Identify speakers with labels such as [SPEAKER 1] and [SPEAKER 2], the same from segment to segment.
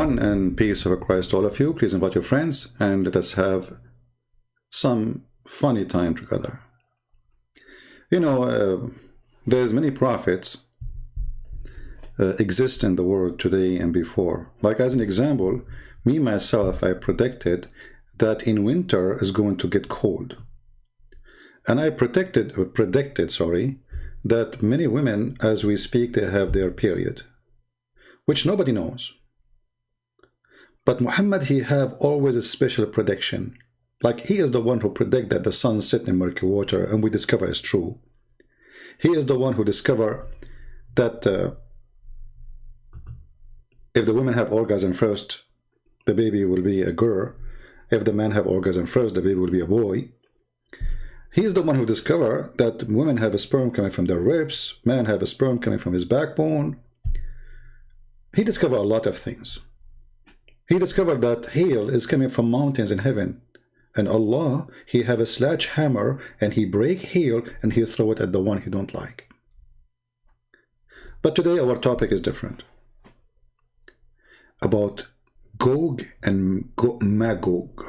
[SPEAKER 1] everyone, and peace of Christ to all of you. Please invite your friends and let us have some funny time together. You know, there's many prophets exist in the world today and before. Like as an example, me myself, I predicted that in winter is going to get cold. And I predicted, that many women, as we speak, they have their period, which nobody knows. But Muhammad, he have always a special prediction. Like he is the one who predict that the sun set in murky water, and we discover is true. He is the one who discover that if the women have orgasm first, the baby will be a girl. If the men have orgasm first, the baby will be a boy. He is the one who discovered that women have a sperm coming from their ribs, men have a sperm coming from his backbone. He discovered a lot of things. He discovered that hail is coming from mountains in heaven. And Allah, he have a sledgehammer and he break hail and he throw it at the one he don't like. But today our topic is different. About Gog and Magog.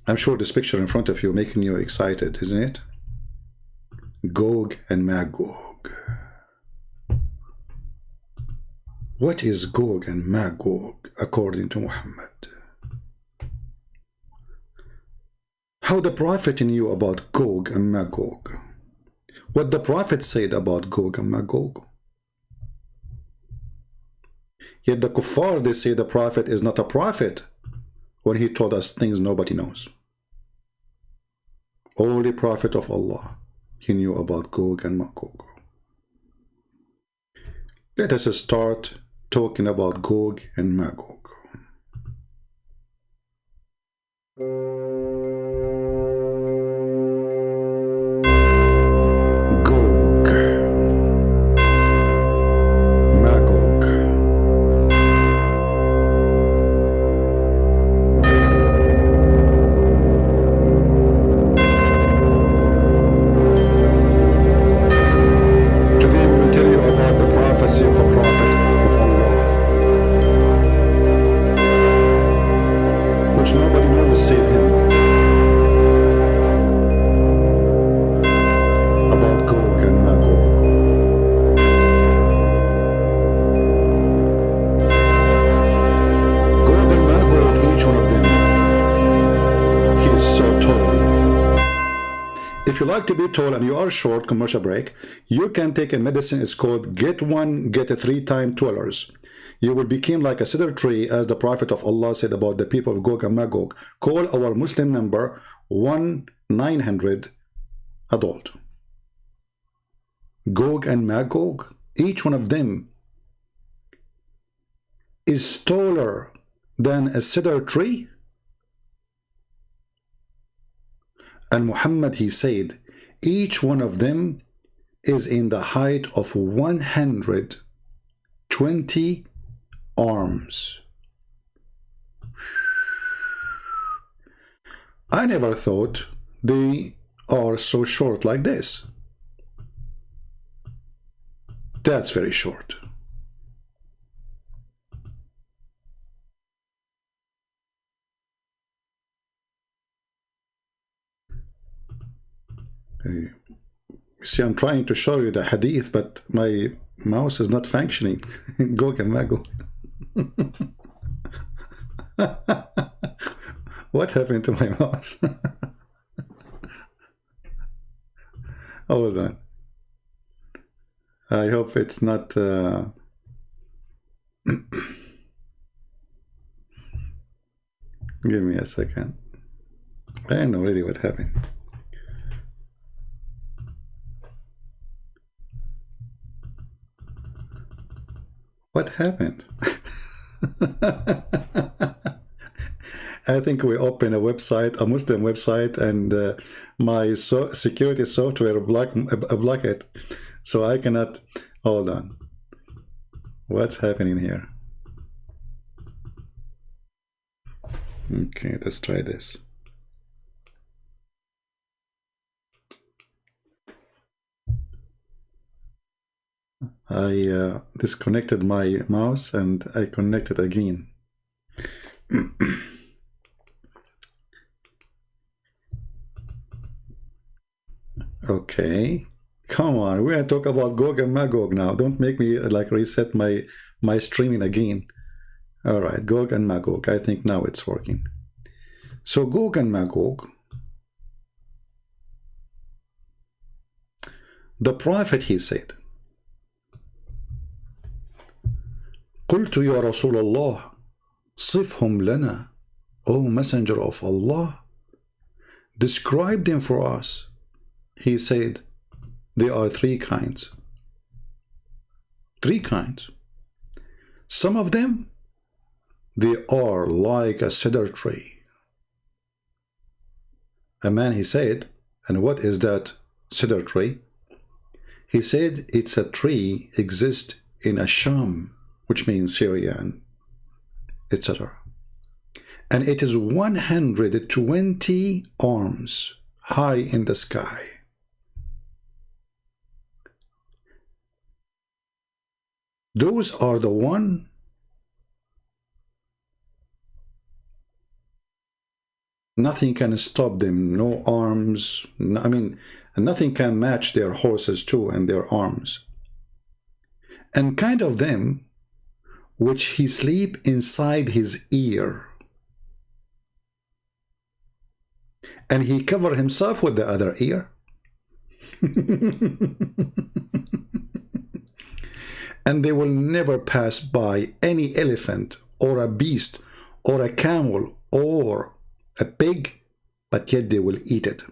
[SPEAKER 1] I'm sure this picture in front of you making you excited, isn't it? Gog and Magog. What is Gog and Magog according to Muhammad? How the Prophet knew about Gog and Magog? What the Prophet said about Gog and Magog? Yet the kuffar, they say the Prophet is not a prophet when he told us things nobody knows. Only Prophet of Allah, he knew about Gog and Magog. Let us start talking about Gog and Magog. Gog, Magog. Today we will tell you about the prophecy of a prophet of Allah, which nobody knows save him. About Gog and Magog. Gog and Magog, each one of them, he is so tall. If you like to be tall and you are short, commercial break, you can take a medicine. It's called get one, get a 3 times taller. You will become like a cedar tree, as the Prophet of Allah said about the people of Gog and Magog. Call our Muslim number 1-900 adult. Gog and Magog, each one of them is taller than a cedar tree. And Muhammad, he said, each one of them is in the height of 120 arms. I never thought they are so short like this. That's very short. You see, I'm trying to show you the hadith, but my mouse is not functioning. Gog and Magog. What happened to my mouse? Hold on. I hope it's not... Give me a second. I know already what happened. What happened? I think we opened a website, a Muslim website, and my security software block it, so I cannot. Hold on. What's happening here? Okay, let's try this. I disconnected my mouse and I connected again. Okay, come on, we're gonna talk about Gog and Magog now. Don't make me like reset my streaming again. All right, Gog and Magog. I think now it's working. So Gog and Magog. The prophet, he said, قلت يا رسول الله صفهم لنا, O Messenger of Allah, describe them for us. He said, there are three kinds. Three kinds. Some of them, they are like a cedar tree. A man, he said, and what is that cedar tree? He said it's a tree exists in Asham, which means Syria, and etc. And it is 120 arms high in the sky. Those are the one nothing can stop them, no arms, I mean, nothing can match their horses too and their arms. And kind of them, which he sleep inside his ear. And he cover himself with the other ear. And they will never pass by any elephant or a beast or a camel or a pig, but yet they will eat it.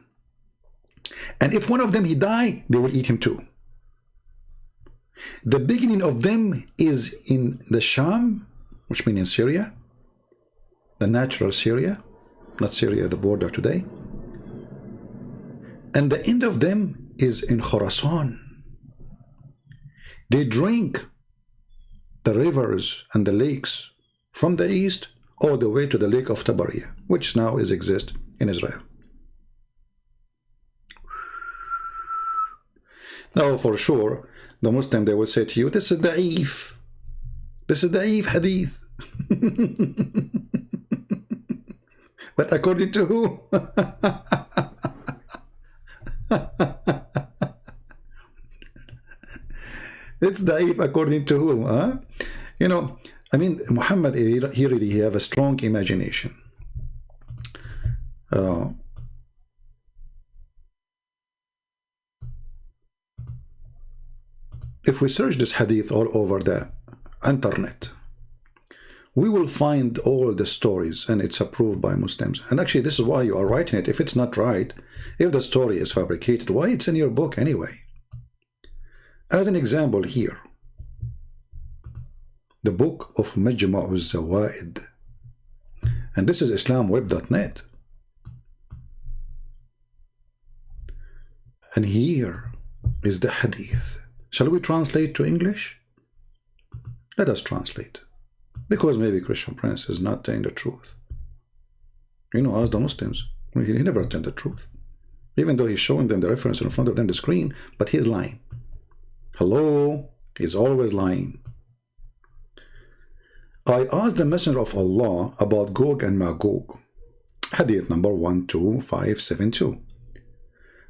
[SPEAKER 1] And if one of them he die, they will eat him too. The beginning of them is in the Sham, which means in Syria, the natural Syria, not Syria, the border today. And the end of them is in Khorasan. They drink the rivers and the lakes from the east all the way to the lake of Tabaria, which now exists in Israel. Now, for sure, the Muslim, they will say to you, this is da'if. This is da'if hadith. But according to who? It's da'if according to whom? Huh? You know, I mean, Muhammad, he really have a strong imagination. If we search this hadith all over the internet, we will find all the stories, and it's approved by Muslims. And actually, this is why you are writing it. If it's not right, if the story is fabricated, why it's in your book anyway? As an example here, the book of Majma' al-Zawaid, and this is islamweb.net. And here is the hadith. Shall we translate to English? Let us translate. Because maybe Christian Prince is not telling the truth. You know, as the Muslims, he never tell the truth. Even though he's showing them the reference in front of them, the screen, but he's lying. Hello? He's always lying. I asked the Messenger of Allah about Gog and Magog. Hadith number 12572.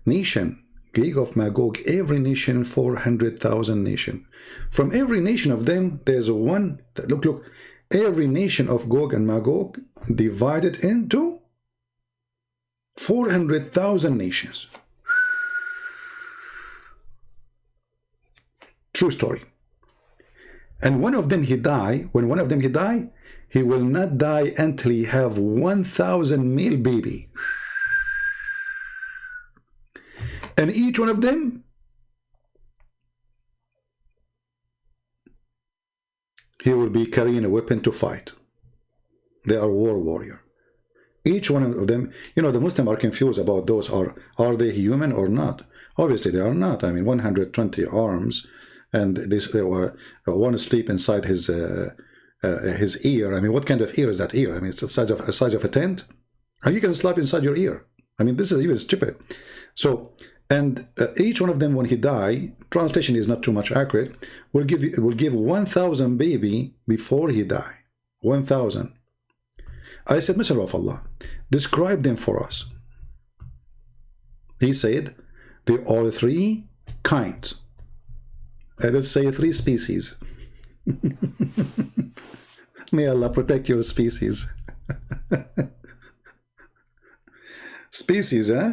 [SPEAKER 1] Nation, Gog of Magog, every nation, 400,000 nation. From every nation of them, there's one, look, every nation of Gog and Magog divided into 400,000 nations. True story. And one of them he die, when one of them he die, he will not die until he have 1,000 male baby. And each one of them, he will be carrying a weapon to fight. They are war warrior. Each one of them, you know, the Muslims are confused about those. Are they human or not? Obviously they are not. I mean, 120 arms, and this one sleep inside his ear. I mean, what kind of ear is that ear? I mean, it's the size of a tent. How you can sleep inside your ear? I mean, this is even stupid. So And each one of them, when he die, translation is not too much accurate, will give 1,000 baby before he die. 1,000. I said, Messenger of Allah, describe them for us. He said, there are three kinds. Let's say three species. May Allah protect your species. Species, eh?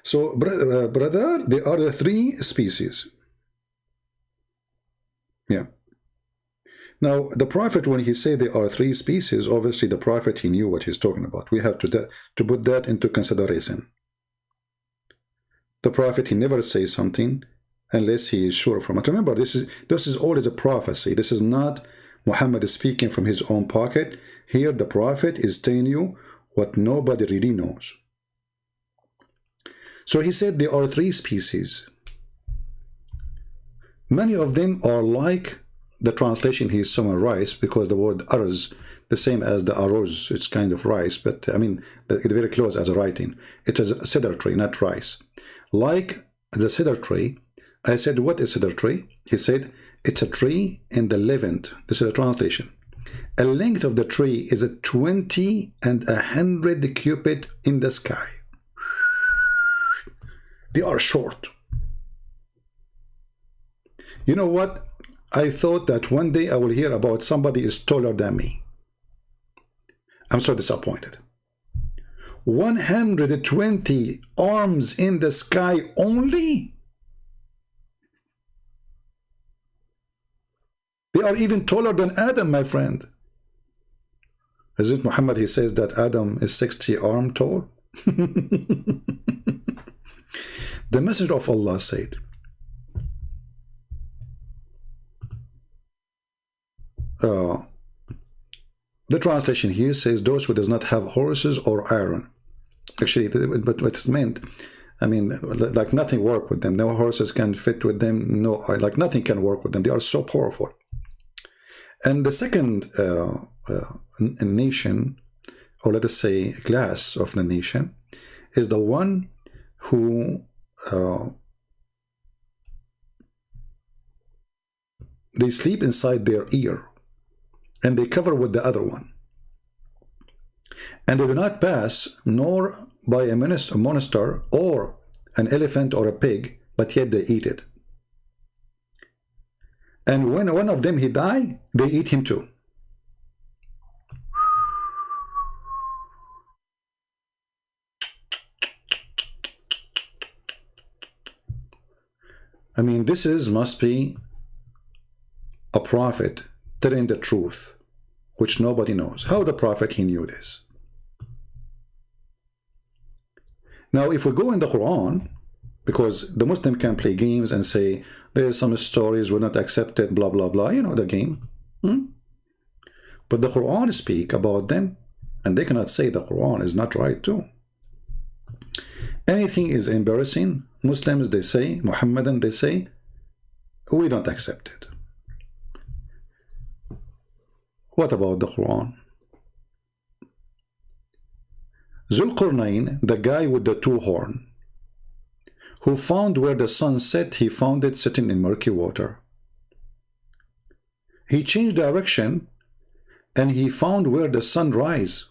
[SPEAKER 1] So, brother, there are the three species. Yeah. Now, the Prophet, when he said there are three species, obviously the Prophet, he knew what he's talking about. We have to put that into consideration. The Prophet, he never says something unless he is sure from it. Remember, this is always a prophecy. This is not Muhammad speaking from his own pocket. Here, the Prophet is telling you what nobody really knows. So he said there are three species. Many of them are like the translation he summarized, because the word arz, the same as the arroz, it's kind of rice, but I mean, it's very close as a writing. It is a cedar tree, not rice. Like the cedar tree, I said, what is cedar tree? He said, it's a tree in the Levant. This is a translation. A length of the tree is a 20 and 100 cubit in the sky. They are short. You know what? I thought that one day I will hear about somebody is taller than me. I'm so disappointed. 120 arms in the sky only? They are even taller than Adam, my friend. Is it Muhammad, he says that Adam is 60 arm tall? The Messenger of Allah said, the translation here says those who does not have horses or iron. Actually, but what it's meant, I mean, like nothing work with them. No horses can fit with them. No, like nothing can work with them. They are so powerful. And the second nation, or let us say class of the nation, is the one who they sleep inside their ear, and they cover with the other one. And they do not pass nor by a monster or an elephant or a pig, but yet they eat it. And when one of them he die, they eat him too. I mean, this must be a prophet telling the truth, which nobody knows. How the prophet, he knew this? Now, if we go in the Quran, because the Muslim can play games and say, there's some stories were not accepted, blah, blah, blah, you know, the game. But the Quran speak about them, and they cannot say the Quran is not right too. Anything is embarrassing, Muslims, they say, Muhammadan, they say, we don't accept it. What about the Quran? Zulqarnain, the guy with the two horns, who found where the sun set, he found it sitting in murky water. He changed direction and he found where the sun rise.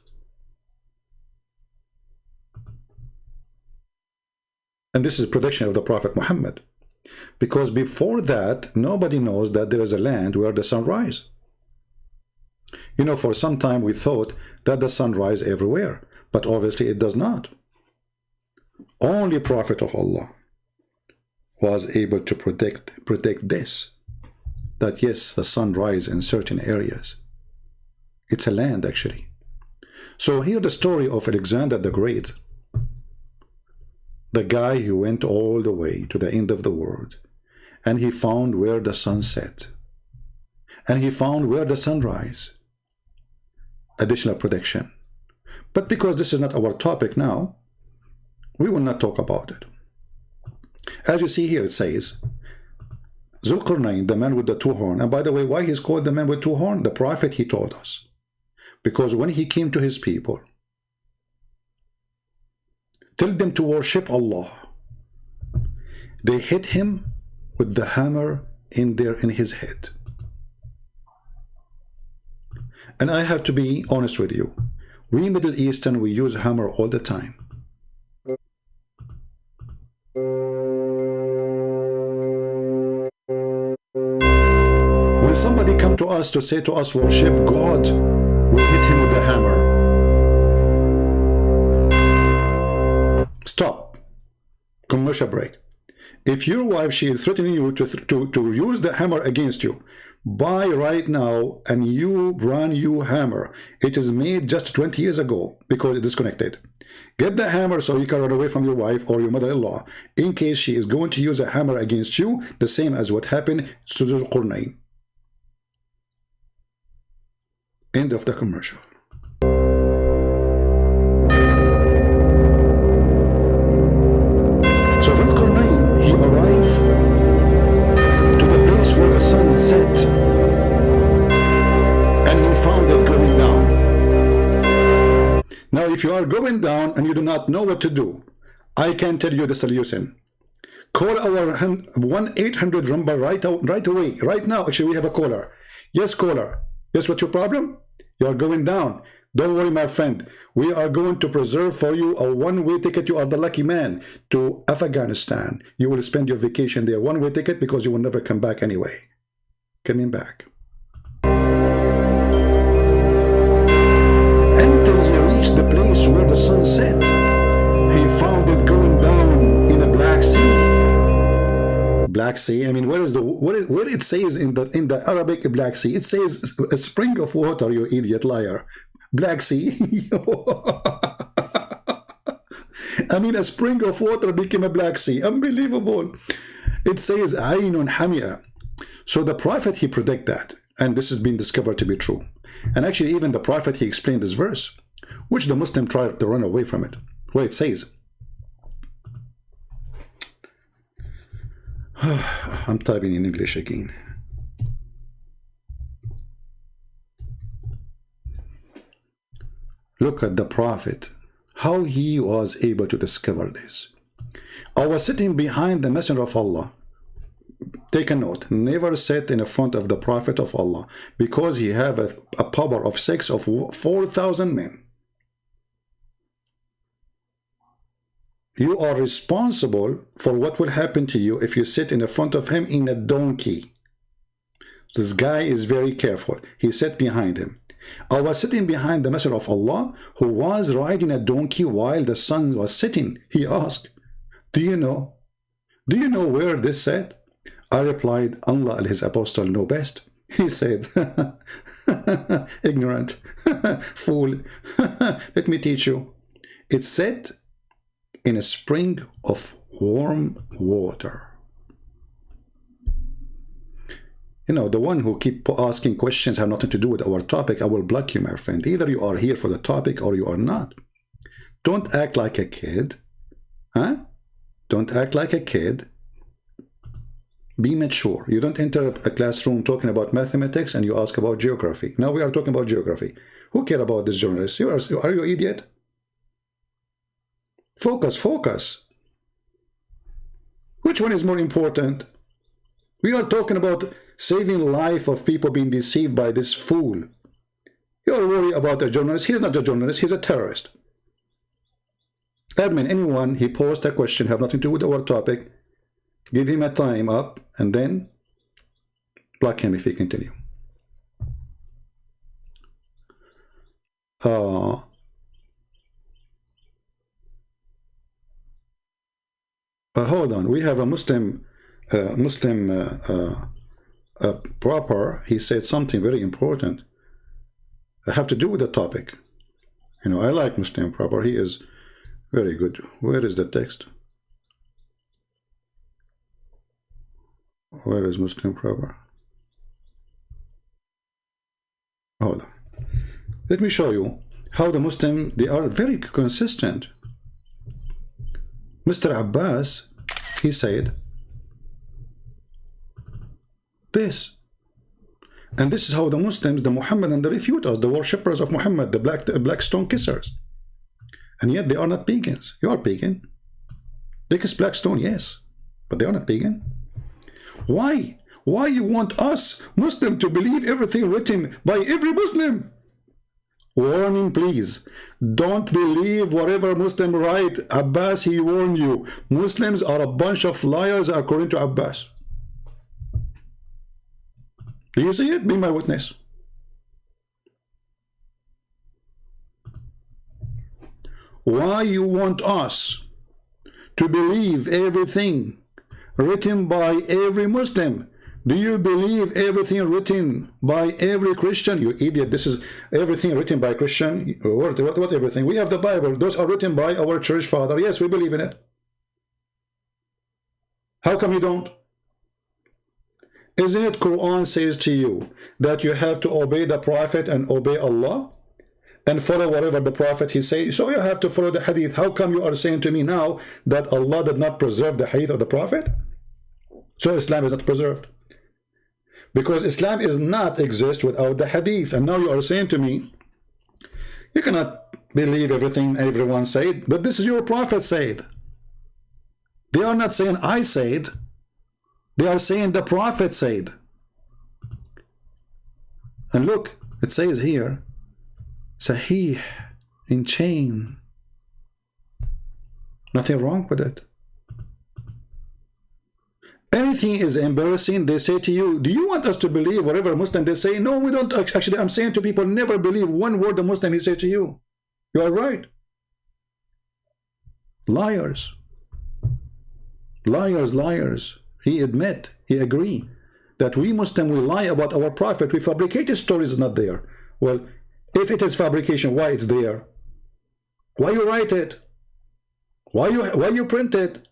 [SPEAKER 1] And this is prediction of the Prophet Muhammad, because before that nobody knows that there is a land where the sun rise. You know, for some time we thought that the sun rise everywhere, but obviously it does not. Only Prophet of Allah was able to predict this, that yes, the sun rise in certain areas. It's a land, actually. So here the story of Alexander the Great, the guy who went all the way to the end of the world, and he found where the sun set, and he found where the sun rise. Additional prediction. But because this is not our topic now, we will not talk about it. As you see here, it says, Zulqarnain, the man with the two horns. And by the way, why he's called the man with two horns? The Prophet, he told us. Because when he came to his people, tell them to worship Allah. They hit him with the hammer in his head. And I have to be honest with you. We Middle Eastern, we use hammer all the time. When somebody come to us to say to us, worship God, we hit him with the hammer. Stop. Commercial break. If your wife, she is threatening you to use the hammer against you, buy right now a new brand new hammer. It is made just 20 years ago because it's disconnected. Get the hammer so you can run away from your wife or your mother-in-law in case she is going to use a hammer against you, the same as what happened to Dhul Qarnayn. End of the commercial. So Dhul Qarnayn, he arrived to the place where the sun set, and he found it going down. Now, if you are going down and you do not know what to do, I can tell you the solution. Call our 1-800 number right away, right now. Actually, we have a caller. Yes, caller. Yes, what's your problem? You are going down. Don't worry, my friend. We are going to preserve for you a one-way ticket. You are the lucky man to Afghanistan. You will spend your vacation there. One-way ticket because you will never come back anyway. Coming back. Until he reached the place where the sun set, he found it going down in a Black Sea. Black Sea. I mean, where it says in the Arabic Black Sea? It says a spring of water. You idiot liar. Black Sea. I mean, a spring of water became a Black Sea. Unbelievable. It says Aynun Hamia. So the prophet, he predict that, and this has been discovered to be true. And actually, even the prophet, he explained this verse, which the Muslim tried to run away from it. Where it says, I'm typing in English again. Look at the prophet, how he was able to discover this. I was sitting behind the messenger of Allah. Take a note, never sit in front of the prophet of Allah, because he have a power of 4,000 men. You are responsible for what will happen to you if you sit in front of him in a donkey. This guy is very careful. He sat behind him. I was sitting behind the messenger of Allah, who was riding a donkey while the sun was setting. He asked, do you know where this sat? I replied, Allah and his apostle know best. He said, ignorant, fool, let me teach you. It's set in a spring of warm water. You know, the one who keep asking questions have nothing to do with our topic. I will block you, my friend. Either you are here for the topic or you are not. Don't act like a kid. Huh? Don't act like a kid. Be mature. You don't enter a classroom talking about mathematics and you ask about geography. Now we are talking about geography. Who care about this journalist? Are you an idiot? Focus, focus. Which one is more important? We are talking about saving life of people being deceived by this fool. You are worried about a journalist. He's not a journalist. He's a terrorist. Admin, anyone, he posed a question, have nothing to do with our topic. Give him a time up and then block him if he continue. Hold on. We have a Muslim proper. He said something very important. Have to do with the topic. You know, I like Muslim proper. He is very good. Where is the text? Where is Muslim proper? Hold on. Let me show you how the Muslim, they are very consistent. Mr. Abbas, he said this. And this is how the Muslims, the Muhammadan, they refute us, the worshippers of Muhammad, the black stone kissers. And yet they are not pagans. You are pagan. They kiss black stone, yes. but they are not pagan. Why? Why you want us Muslim to believe everything written by every Muslim? Warning, please. Don't believe whatever Muslim write. Abbas, he warned you. Muslims are a bunch of liars according to Abbas. Do you see it? Be my witness. Why you want us to believe everything written by every Muslim? Do you believe everything written by every Christian? You idiot. This is everything written by Christian. What everything? We have the Bible. Those are written by our church father. Yes, we believe in it. How come you don't? Isn't it Quran says to you that you have to obey the Prophet and obey Allah and follow whatever the Prophet he says? So you have to follow the Hadith. How come you are saying to me now that Allah did not preserve the Hadith of the Prophet? So Islam is not preserved. Because Islam is not exist without the Hadith. And now you are saying to me, you cannot believe everything everyone said, but this is your Prophet said. They are not saying I said. They are saying the Prophet said. And look, it says here, Sahih, in chain. Nothing wrong with it. Anything is embarrassing, they say to you, do you want us to believe whatever Muslim they say? No, we don't. Actually, I'm saying to people, never believe one word the Muslim he say to you. You are right. Liars. Liars, liars. He admit, he agree that we Muslim, we lie about our Prophet. We fabricated stories is not there. Well, if it is fabrication, why it's there? Why you write it? Why you print it?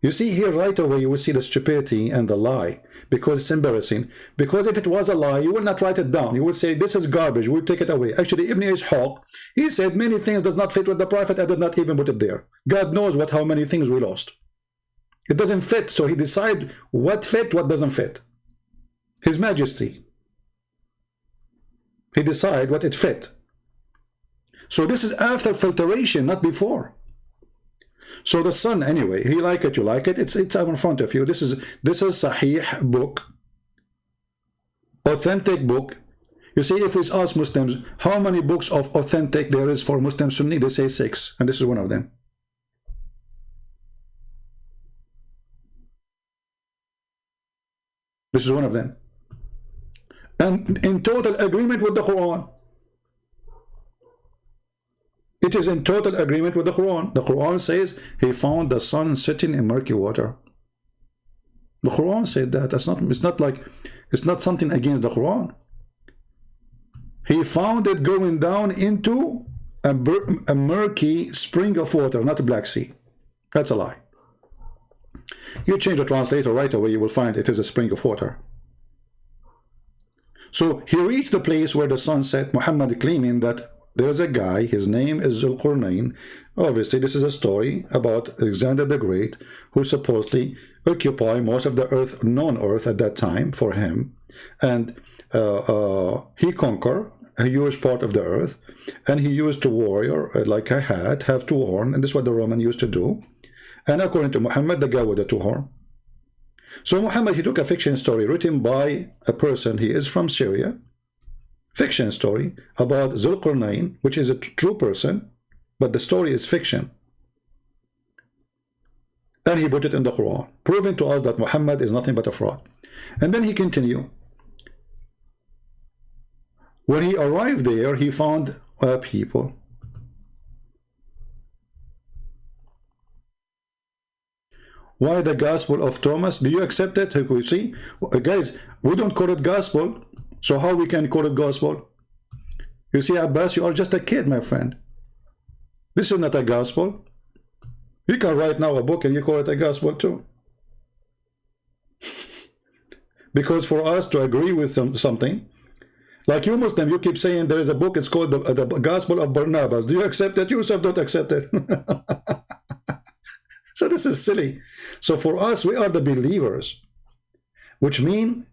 [SPEAKER 1] You see here right away, you will see the stupidity and the lie, because it's embarrassing. Because if it was a lie, you will not write it down. You will say, this is garbage, we'll take it away. Actually, Ibn Ishaq, he said many things does not fit with the Prophet. I did not even put it there. God knows how many things we lost. It doesn't fit, so he decide what fit, what doesn't fit. His Majesty. He decide what it fit. So this is after filtration, not before. So the son, anyway, he like it, you like it, it's in front of you. This is Sahih book, authentic book. You see, if we ask Muslims how many books of authentic there is for Muslim Sunni, they say 6, and this is one of them. This is one of them. And in total agreement with the Quran. It is in total agreement with the Quran. The Quran says he found the sun sitting in murky water. The Quran said that. It's not something against the Quran. He found it going down into a murky spring of water, not a Black Sea. That's a lie. You change the translator right away, you will find it is a spring of water. So he reached the place where the sun set, Muhammad claiming that there's a guy, his name is Zulqarnain. Obviously, this is a story about Alexander the Great, who supposedly occupied most of the earth, known earth at that time for him. And he conquered a huge part of the earth, and he used to warrior like a hat, have two horns, and this is what the Roman used to do. And according to Muhammad, the guy with the two horns. So Muhammad, he took a fiction story written by a person, he is from Syria, fiction story about Zulqarnain, which is a true person, but the story is fiction. And he put it in the Quran, proving to us that Muhammad is nothing but a fraud. And then he continued. When he arrived there, he found people. Why the Gospel of Thomas? Do you accept it? You see, guys, we don't call it Gospel. So how we can call it Gospel? You see, Abbas, you are just a kid, my friend. This is not a Gospel. You can write now a book and you call it a Gospel too. Because for us to agree with something, like you Muslim, you keep saying there is a book, it's called the Gospel of Barnabas. Do you accept it? You yourself don't accept it. So this is silly. So for us, we are the believers, which means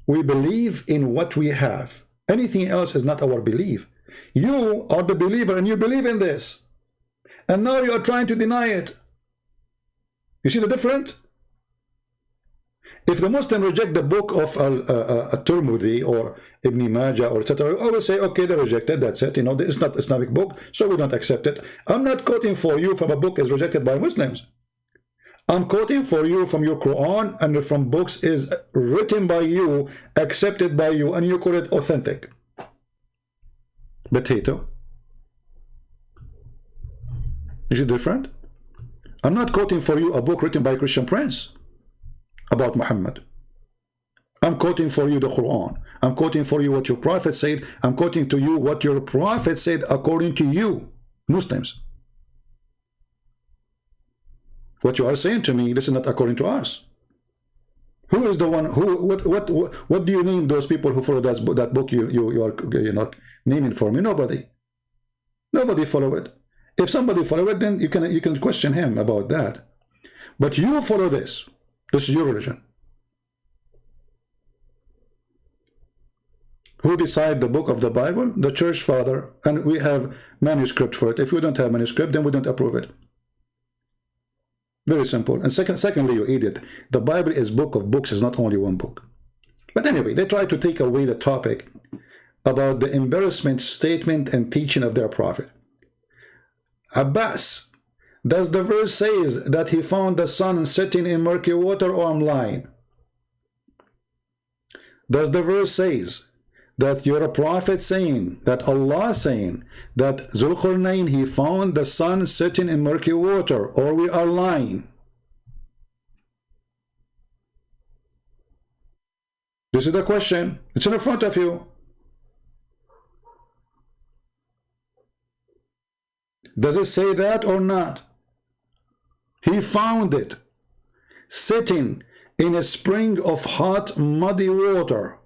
[SPEAKER 1] we believe in what we have. Anything else is not our belief. You are the believer and you believe in this. And now you are trying to deny it. You see the difference? If the Muslim reject the book of Al-Tirmidhi or Ibn Majah or etc., I will say, okay, they rejected, that's it. You know, it's not Islamic book, so we don't accept it. I'm not quoting for you from a book is rejected by Muslims. I'm quoting for you from your Quran and from books is written by you, accepted by you, and you call it authentic. Potato. Is it different? I'm not quoting for you a book written by a Christian Prince about Muhammad. I'm quoting for you the Quran. I'm quoting for you what your prophet said. I'm quoting to you what your prophet said according to you, Muslims. What you are saying to me, this is not according to us. Who is the one who what do you name those people who follow that book you're not naming for me? Nobody. Nobody follow it. If somebody follow it, then you can question him about that. But you follow this. This is your religion. Who decide the book of the Bible? The church father, and we have manuscript for it. If we don't have manuscript, then we don't approve it. Very simple. And secondly, you idiot, the Bible is book of books, is not only one book. But anyway, they try to take away the topic about the embarrassment statement and teaching of their prophet. Abbas, does the verse says that he found the sun sitting in murky water, or I'm lying? Does the verse says that you're a prophet saying, that Allah saying, that Zulqarnain, he found the sun sitting in murky water, or we are lying? This is the question. It's in front of you. Does it say that or not? He found it sitting in a spring of hot, muddy water.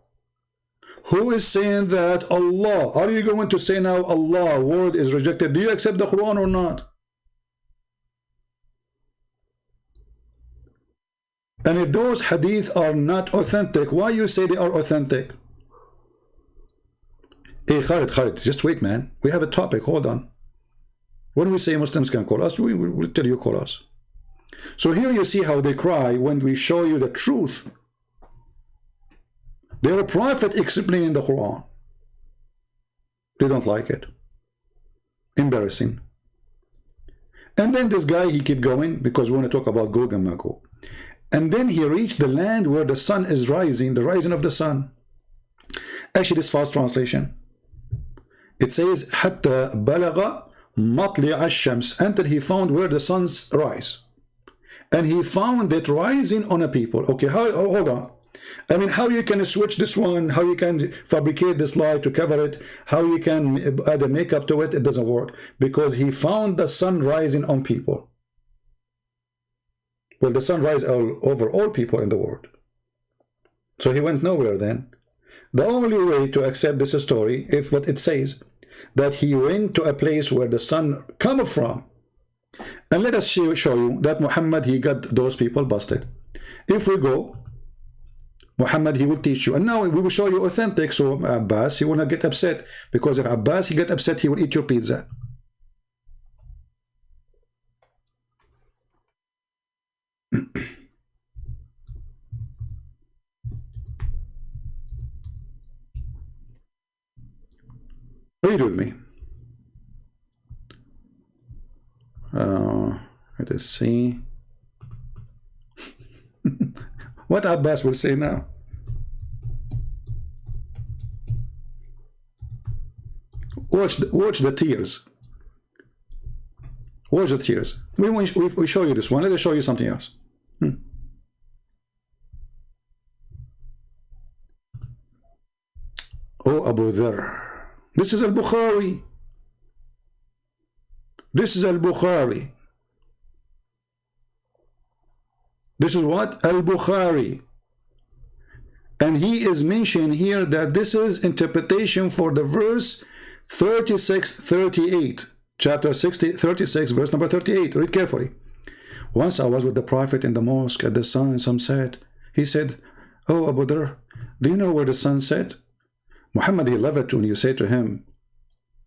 [SPEAKER 1] Who is saying that? Allah. Are you going to say now Allah word is rejected? Do you accept the Quran or not? And if those hadith are not authentic, why you say they are authentic? Hey, Khalid, just wait, man. We have a topic. Hold on. When we say Muslims can call us, we will tell you call us. So here you see how they cry when we show you the truth. They're a prophet explaining the Quran. They don't like it. Embarrassing. And then this guy, he keep going because we want to talk about Gog and Magog. And then he reached the land where the sun is rising, the rising of the sun. Actually, this fast translation. It says, حتى بلغ مطلع الشمس, until he found where the sun's rise. And he found it rising on a people. Okay, hold on. I mean, how you can switch this one, how you can fabricate this lie to cover it, how you can add a makeup to it, it doesn't work. Because he found the sun rising on people. Well, the sun rises over all people in the world. So he went nowhere then. The only way to accept this story, if what it says, that he went to a place where the sun come from. And let us show you that Muhammad, he got those people busted. If we go, Muhammad, he will teach you. And now we will show you authentic. So Abbas, he will not get upset. Because if Abbas, he get upset, he will eat your pizza. Read with me. Let us see. What Abbas will say now. Watch the tears. Watch the tears. We show you this one. Let us show you something else. Oh, Abu Dharr. This is Al-Bukhari. This is Al-Bukhari. This is what? Al-Bukhari. And he is mentioning here that this is interpretation for the verse 36-38. Chapter 36, verse number 38. Read carefully. Once I was with the Prophet in the mosque at the sunset. He said, oh, Abu Dharr, do you know where the sun set? Muhammad, he loved it when you say to him,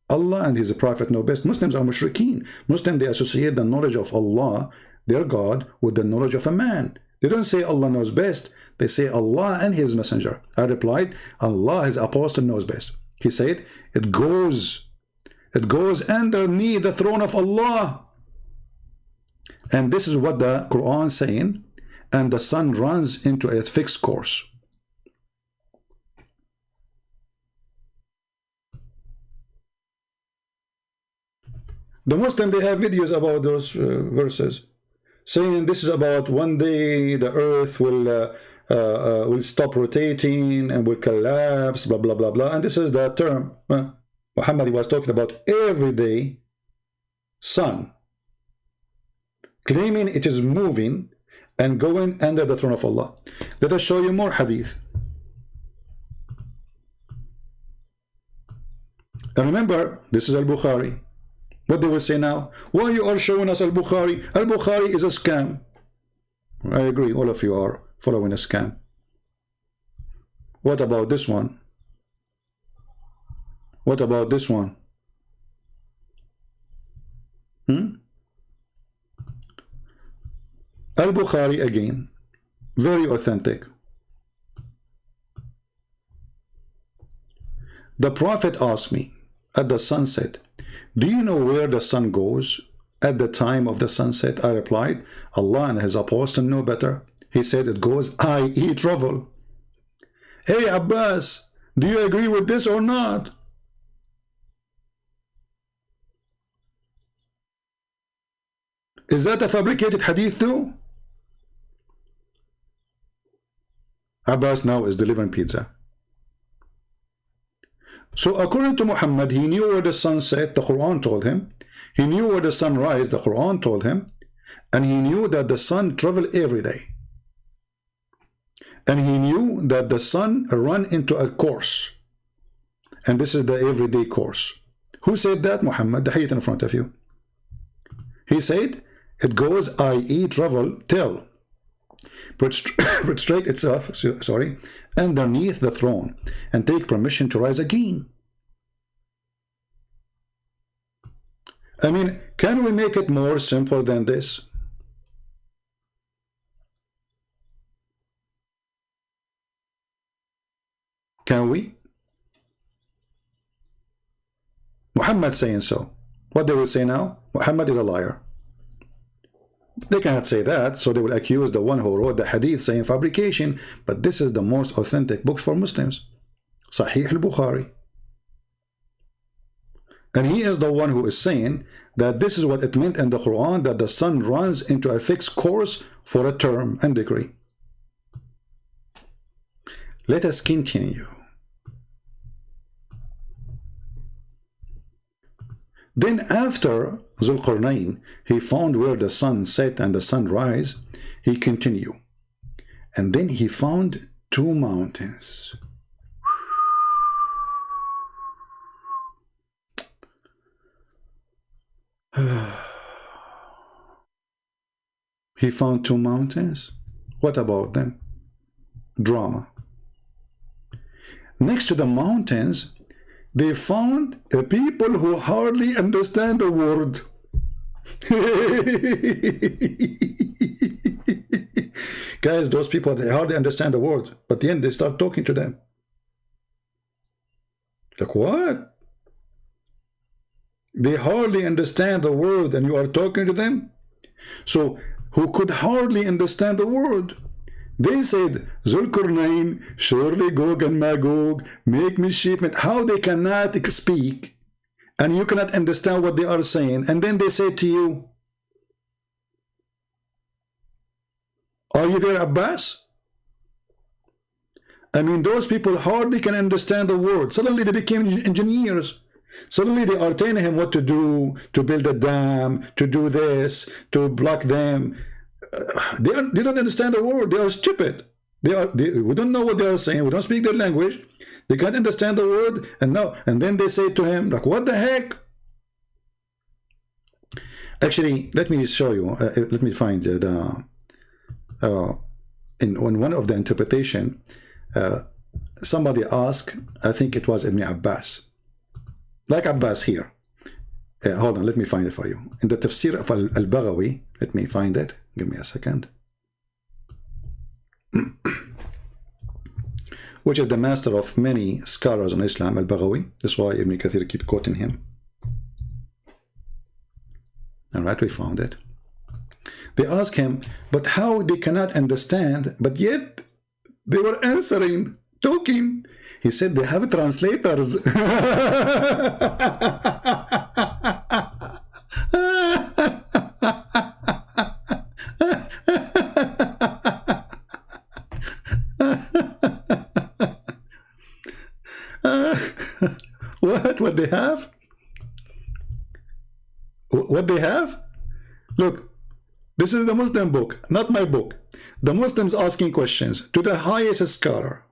[SPEAKER 1] Allah and his Prophet know best. Muslims are mushrikeen. Muslims, they associate the knowledge of Allah, their God with the knowledge of a man. They don't say Allah knows best. They say Allah and His Messenger. I replied, Allah, His Apostle knows best. He said, it goes underneath the throne of Allah. And this is what the Quran is saying. And the sun runs into a fixed course. The Muslim, they have videos about those verses, saying this is about one day the earth will stop rotating and will collapse, blah, blah, blah, blah. And this is the term. Muhammad was talking about everyday sun, claiming it is moving and going under the throne of Allah. Let us show you more hadith. And remember, this is Al-Bukhari. What they will say now? Why you are showing us Al-Bukhari? Al-Bukhari is a scam. I agree, all of you are following a scam. What about this one? What about this one? Al-Bukhari again, very authentic. The Prophet asked me at the sunset, do you know where the sun goes at the time of the sunset? I replied, Allah and His Apostle know better. He said it goes, i.e. travel. Hey Abbas, do you agree with this or not? Is that a fabricated hadith too? Abbas now is delivering pizza. So according to Muhammad, he knew where the sun set, the Quran told him. He knew where the sun rise, the Quran told him. And he knew that the sun traveled every day. And he knew that the sun run into a course. And this is the everyday course. Who said that? Muhammad, the hadith in front of you. He said, it goes, i.e. travel, till prostrate itself, sorry, underneath the throne and take permission to rise again. I mean, can we make it more simple than this? Can we? Muhammad saying so. What they will say now? Muhammad is a liar. They cannot say that, so they will accuse the one who wrote the hadith saying fabrication, but this is the most authentic book for Muslims, Sahih al-Bukhari. And he is the one who is saying that this is what it meant in the Quran, that the sun runs into a fixed course for a term and degree. Let us continue. Then after Zulqarnain, he found where the sun set and the sun rise, he continued. And then he found two mountains. He found two mountains. What about them? Drama. Next to the mountains, they found a people who hardly understand the word. Guys, those people, they hardly understand the word, but then they start talking to them. Like, what? They hardly understand the word and you are talking to them? So, who could hardly understand the word? They said, Zulqarnain, surely Gog and Magog, make mischief. How they cannot speak, and you cannot understand what they are saying, and then they say to you, are you there, Abbas? I mean, those people hardly can understand the word. Suddenly they became engineers. Suddenly they are telling him what to do, to build a dam, to do this, to block them. They don't understand the word. They are stupid. We don't know what they are saying. We don't speak their language. They can't understand the word. And then they say to him, like, what the heck? Actually, let me show you. Let me find in one of the interpretation. Somebody asked, I think it was Ibn Abbas, like Abbas here. hold on, let me find it for you. In the Tafsir of Al-Baghawi, let me find it. Give me a second. Which is the master of many scholars on Islam, Al-Baghawi. That's why Ibn Kathir keep quoting him. All right, we found it. They ask him, but how they cannot understand, but yet they were answering, talking. He said they have translators. What they have? What they have? Look, this is the Muslim book, not my book. The Muslims asking questions to the highest scholar.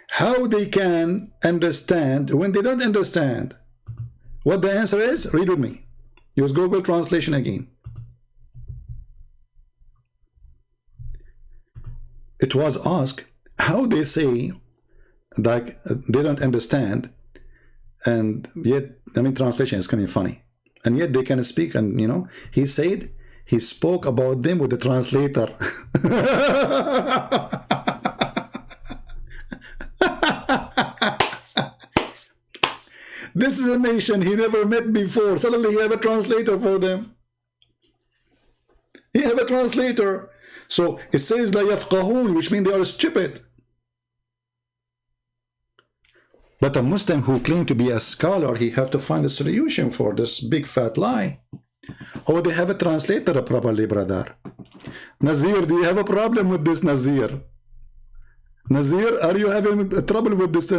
[SPEAKER 1] How they can understand when they don't understand? What the answer is? Read with me. Use Google Translation again. It was asked how they say like they don't understand, and yet, I mean, translation is coming funny, and yet they can speak. And you know, he said he spoke about them with the translator. This is a nation he never met before. Suddenly he have a translator for them. He have a translator. So it says la yafqahun, which means they are stupid. But a Muslim who claims to be a scholar, he have to find a solution for this big fat lie. Oh, they have a translator properly, brother. Nazir, do you have a problem with this, Nazir? Nazir, are you having trouble with this?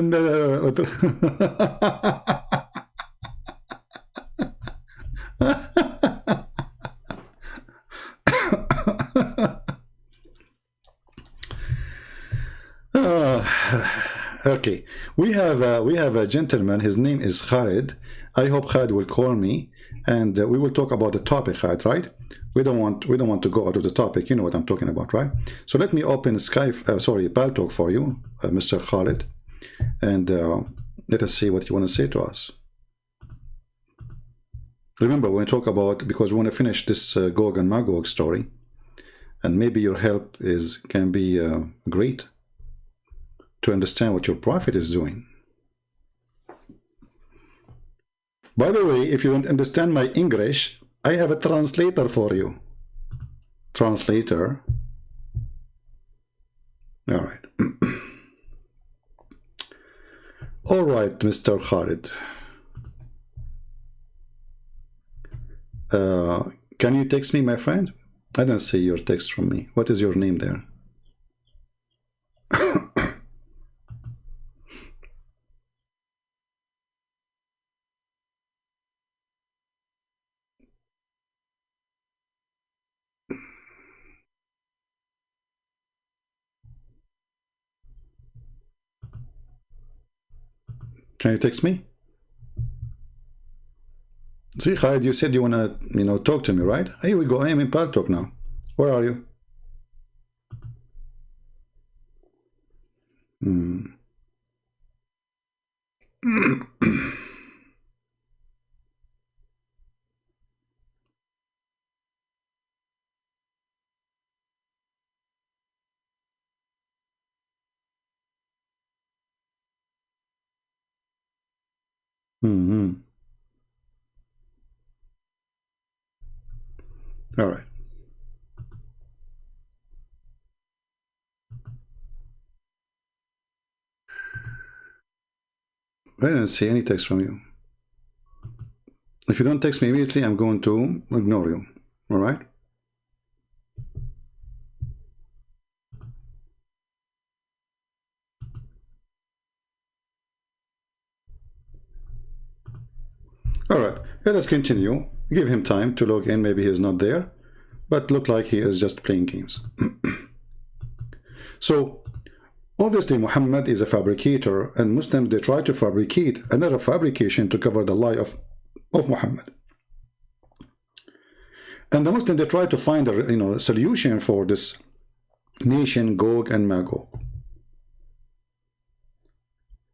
[SPEAKER 1] Okay, we have a gentleman. His name is Khalid. I hope Khalid will call me, and we will talk about the topic, Khalid, right? We don't want to go out of the topic. You know what I'm talking about, right? So let me open Skype, Paltalk for you, Mr. Khalid, and let us see what you want to say to us. Remember, when we talk about, because we want to finish this Gog and Magog story, and maybe your help can be great to understand what your prophet is doing. By the way, if you don't understand my English, I have a translator for you. Translator. All right. All right, Mr. Khalid. Can you text me, my friend? I don't see your text from me. What is your name there? Can you text me? See, Khalid, you said you want to, talk to me, right? Here we go. I am in Paltalk now. Where are you? All right. I didn't see any text from you. If you don't text me immediately, I'm going to ignore you. All right? All right. Let us continue. Give him time to log in. Maybe he's not there, but look like he is just playing games. So, obviously, Muhammad is a fabricator, and Muslims, they try to fabricate another fabrication to cover the lie of Muhammad. And the Muslims, they try to find a solution for this nation, Gog and Magog.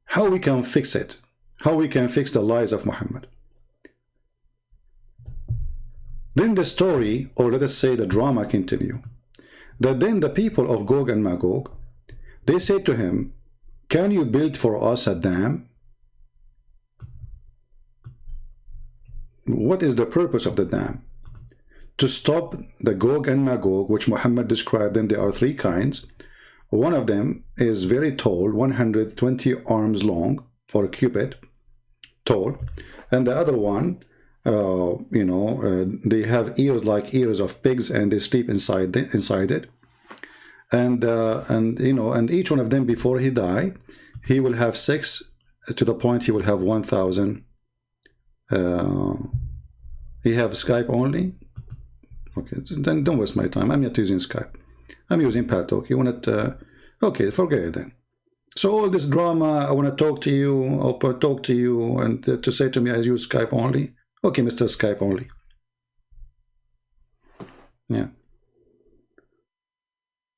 [SPEAKER 1] How we can fix it? how we can fix the lies of Muhammad. Then the story, or let us say the drama, continue. That then the people of Gog and Magog, they said to him, can you build for us a dam? What is the purpose of the dam? To stop the Gog and Magog, which Muhammad described them. There are three kinds. One of them is very tall, 120 arms long, or a cubit tall, and the other one, they have ears like ears of pigs, and they sleep inside it. And each one of them, before he die, he will have 6, to the point he will have 1,000. He have Skype only. Okay, then don't waste my time. I'm not using Skype. I'm using Paltalk. You want it? Okay, forget it then. So all this drama, I want to talk to you, and to say to me I use Skype only. Okay, Mr. Skype only. Yeah.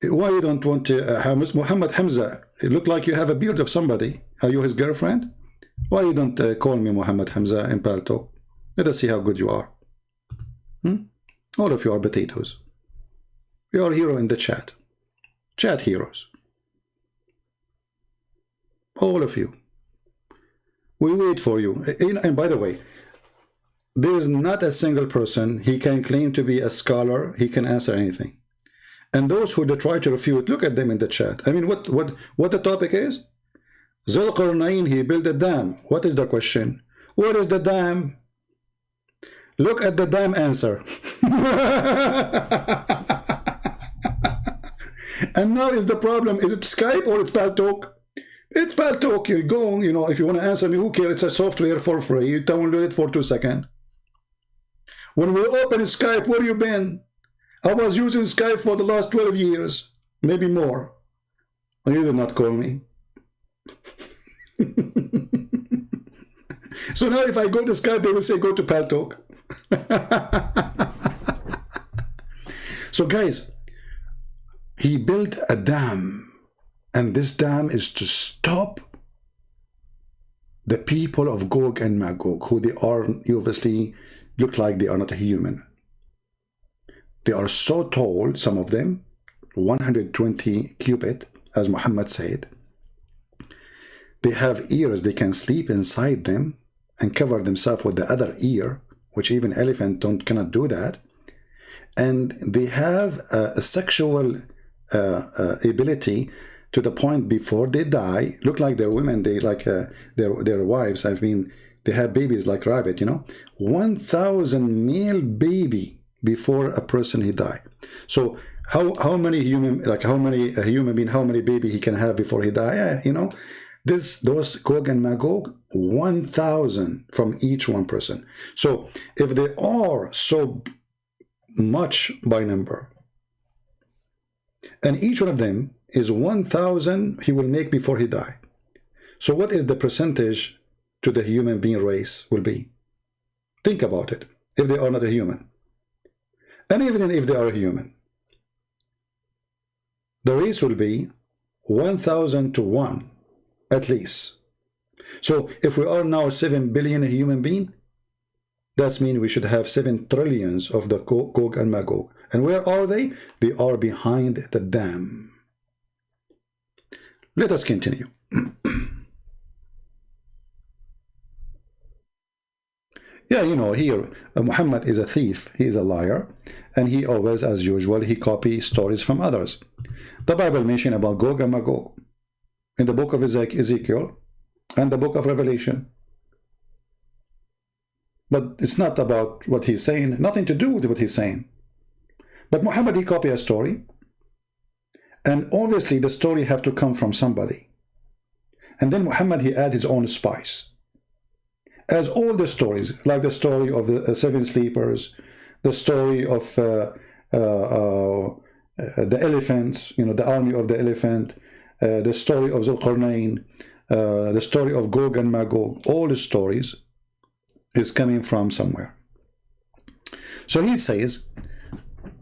[SPEAKER 1] Why you don't want to, Muhammad Hamza? You look like you have a beard of somebody. Are you his girlfriend? Why you don't call me Muhammad Hamza in Paltalk? Let us see how good you are. All of you are potatoes. You are a hero in the chat. Chat heroes. All of you. We wait for you. And by the way, there is not a single person, he can claim to be a scholar, he can answer anything. And those who try to refute, look at them in the chat. I mean, what the topic is? Zulqarnain, he built a dam. What is the question? What is the dam? Look at the dam answer. And now is the problem, is it Skype or it's Paltalk? It's Paltalk. You go, if you want to answer me, who cares? It's a software for free. You download it for 2 seconds. When we open Skype, where you been? I was using Skype for the last 12 years, maybe more. You did not call me. So now if I go to Skype, they will say, go to Paltalk. So guys, he built a dam, and this dam is to stop the people of Gog and Magog, who they are, you obviously look like they are not a human. They are so tall, some of them, 120 cubit, as Muhammad said. They have ears, they can sleep inside them and cover themselves with the other ear, which even elephant cannot do that. And they have a sexual ability to the point before they die, look like their women, they like their wives, they have babies like rabbit, 1,000 male baby before a person he die. So how many human being, how many baby he can have before he die? Yeah, those Gog and Magog, 1,000 from each one person. So if they are so much by number, and each one of them is 1,000 he will make before he die. So what is the percentage to the human being race will be? Think about it, if they are not a human. And even if they are a human, the race will be 1,000 to 1 at least. So if we are now 7 billion human being, that means we should have 7 trillions of the Gog and Magog. And where are they? They are behind the dam. Let us continue. Yeah, here Muhammad is a thief, he is a liar, and he always, as usual, he copies stories from others. The Bible mentions about Gog and Magog in the book of Ezekiel and the book of Revelation. But it's not about what he's saying, nothing to do with what he's saying. But Muhammad, he copied a story, and obviously the story have to come from somebody. And then Muhammad, he add his own spice. As all the stories, like the story of the 7 sleepers, the story of the elephants, the army of the elephant, the story of Zulqarnain, the story of Gog and Magog, all the stories is coming from somewhere. So he says,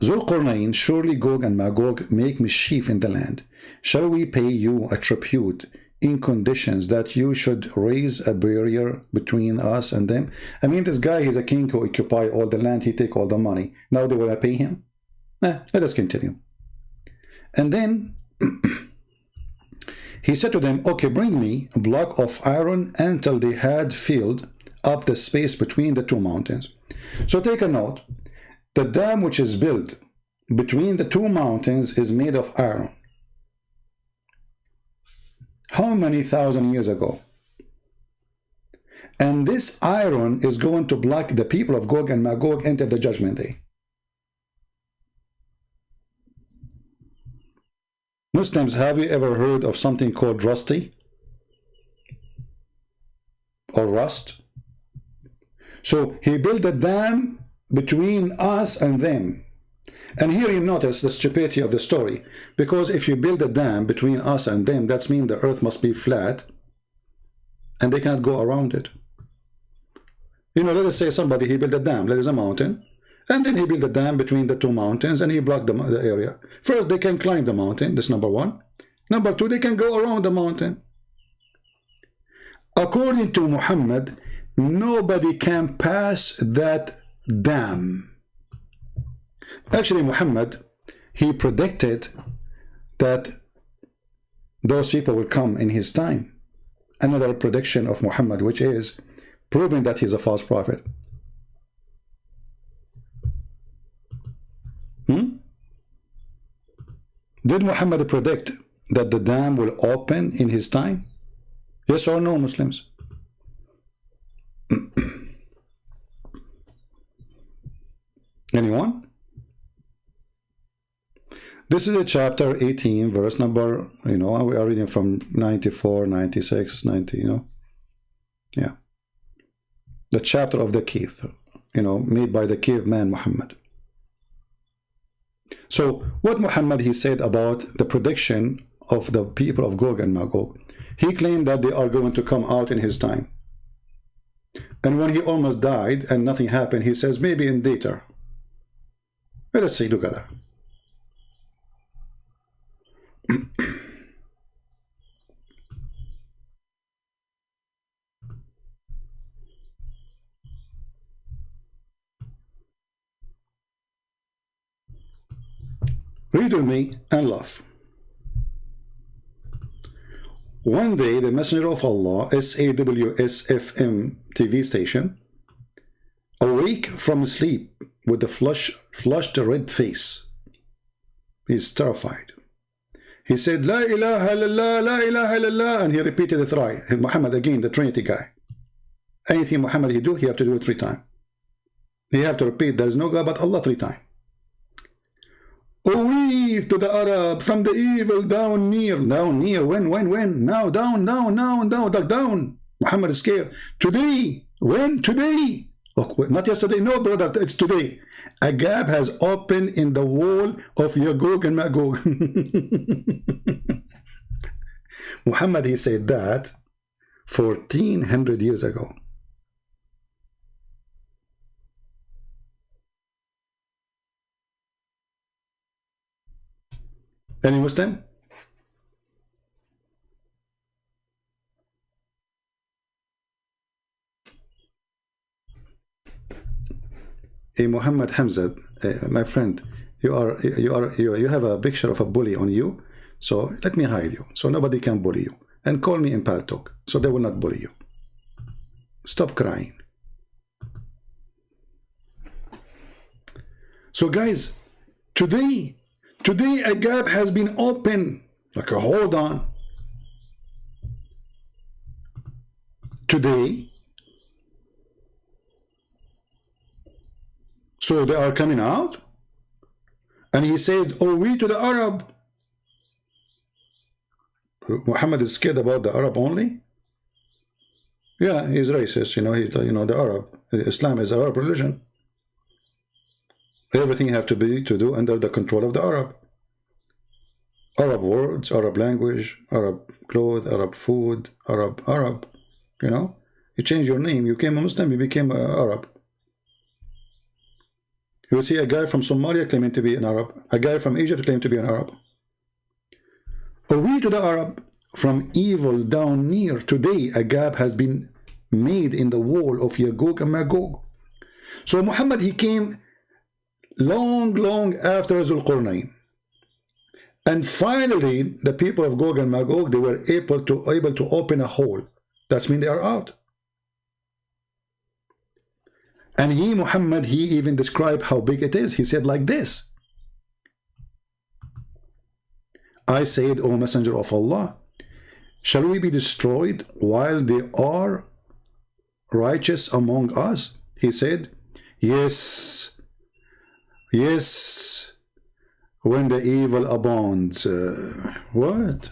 [SPEAKER 1] Zulqarnain, surely Gog and Magog make mischief in the land. Shall we pay you a tribute in conditions that you should raise a barrier between us and them? I mean, this guy, he's a king who occupy all the land, he take all the money. Now they want to pay him? Let us continue. And then he said to them, okay, bring me a block of iron until they had filled up the space between the two mountains. So take a note. The dam which is built between the two mountains is made of iron. How many thousand years ago? And this iron is going to block the people of Gog and Magog enter the judgment day. Muslims, have you ever heard of something called rusty? Or rust? So he built a dam between us and them. And here you notice the stupidity of the story. Because if you build a dam between us and them, that means the earth must be flat. And they cannot go around it. You know, let us say somebody, he built a dam. There is a mountain. And then he built a dam between the two mountains and he blocked the area. First, they can climb the mountain. That's number one. Number two, they can go around the mountain. According to Muhammad, nobody can pass that dam. Actually, Muhammad, he predicted that those people will come in his time. Another prediction of Muhammad, which is proving that he's a false prophet. Did Muhammad predict that the dam will open in his time? Yes or no, Muslims? Anyone? This is a chapter 18, verse number, we are reading from 94, 96, 90, Yeah. The chapter of the Kif, made by the caveman Muhammad. So what Muhammad, he said about the prediction of the people of Gog and Magog, he claimed that they are going to come out in his time. And when he almost died and nothing happened, he says maybe in later. Let us see together. Read with me and laugh. One day, the Messenger of Allah, SAWSFM TV station, awake from sleep with a flushed red face. He's terrified. He said, La ilaha illallah, la ilaha illallah, and he repeated it right. Muhammad, again, the Trinity guy. Anything Muhammad he do, he have to do it 3 times. He have to repeat, there is no God but Allah 3 times. Oh, weave to the Arab, from the evil down near. Down near, when? Now, down. Muhammad is scared. Today, when? Today. Oh, not yesterday, no, brother, it's today. A gap has opened in the wall of Yagog and Magog. Muhammad, he said that 1400 years ago. Any Muslim? Muhammad Hamza, my friend, you have a picture of a bully on you, so let me hide you, so nobody can bully you, and call me in Paltalk, so they will not bully you. Stop crying. So guys, today a gap has been opened. Like, hold on. Today. So they are coming out. And he says, oh, we to the Arab. Muhammad is scared about the Arab only? Yeah, he's racist, the Arab. Islam is Arab religion. Everything you have to do under the control of the Arab. Arab words, Arab language, Arab clothes, Arab food, Arab. You change your name, you became a Muslim, you became Arab. You will see a guy from Somalia claiming to be an Arab, a guy from Egypt claiming to be an Arab. Or we to the Arab, from evil down near. Today a gap has been made in the wall of Yagog and Magog. So Muhammad, he came long after Zulqarnain. And finally, the people of Gog and Magog, they were able to open a hole. That means they are out. And he, Muhammad, he even described how big it is. He said like this: I said, O Messenger of Allah, shall we be destroyed while they are righteous among us? He said, yes, yes, when the evil abounds. What?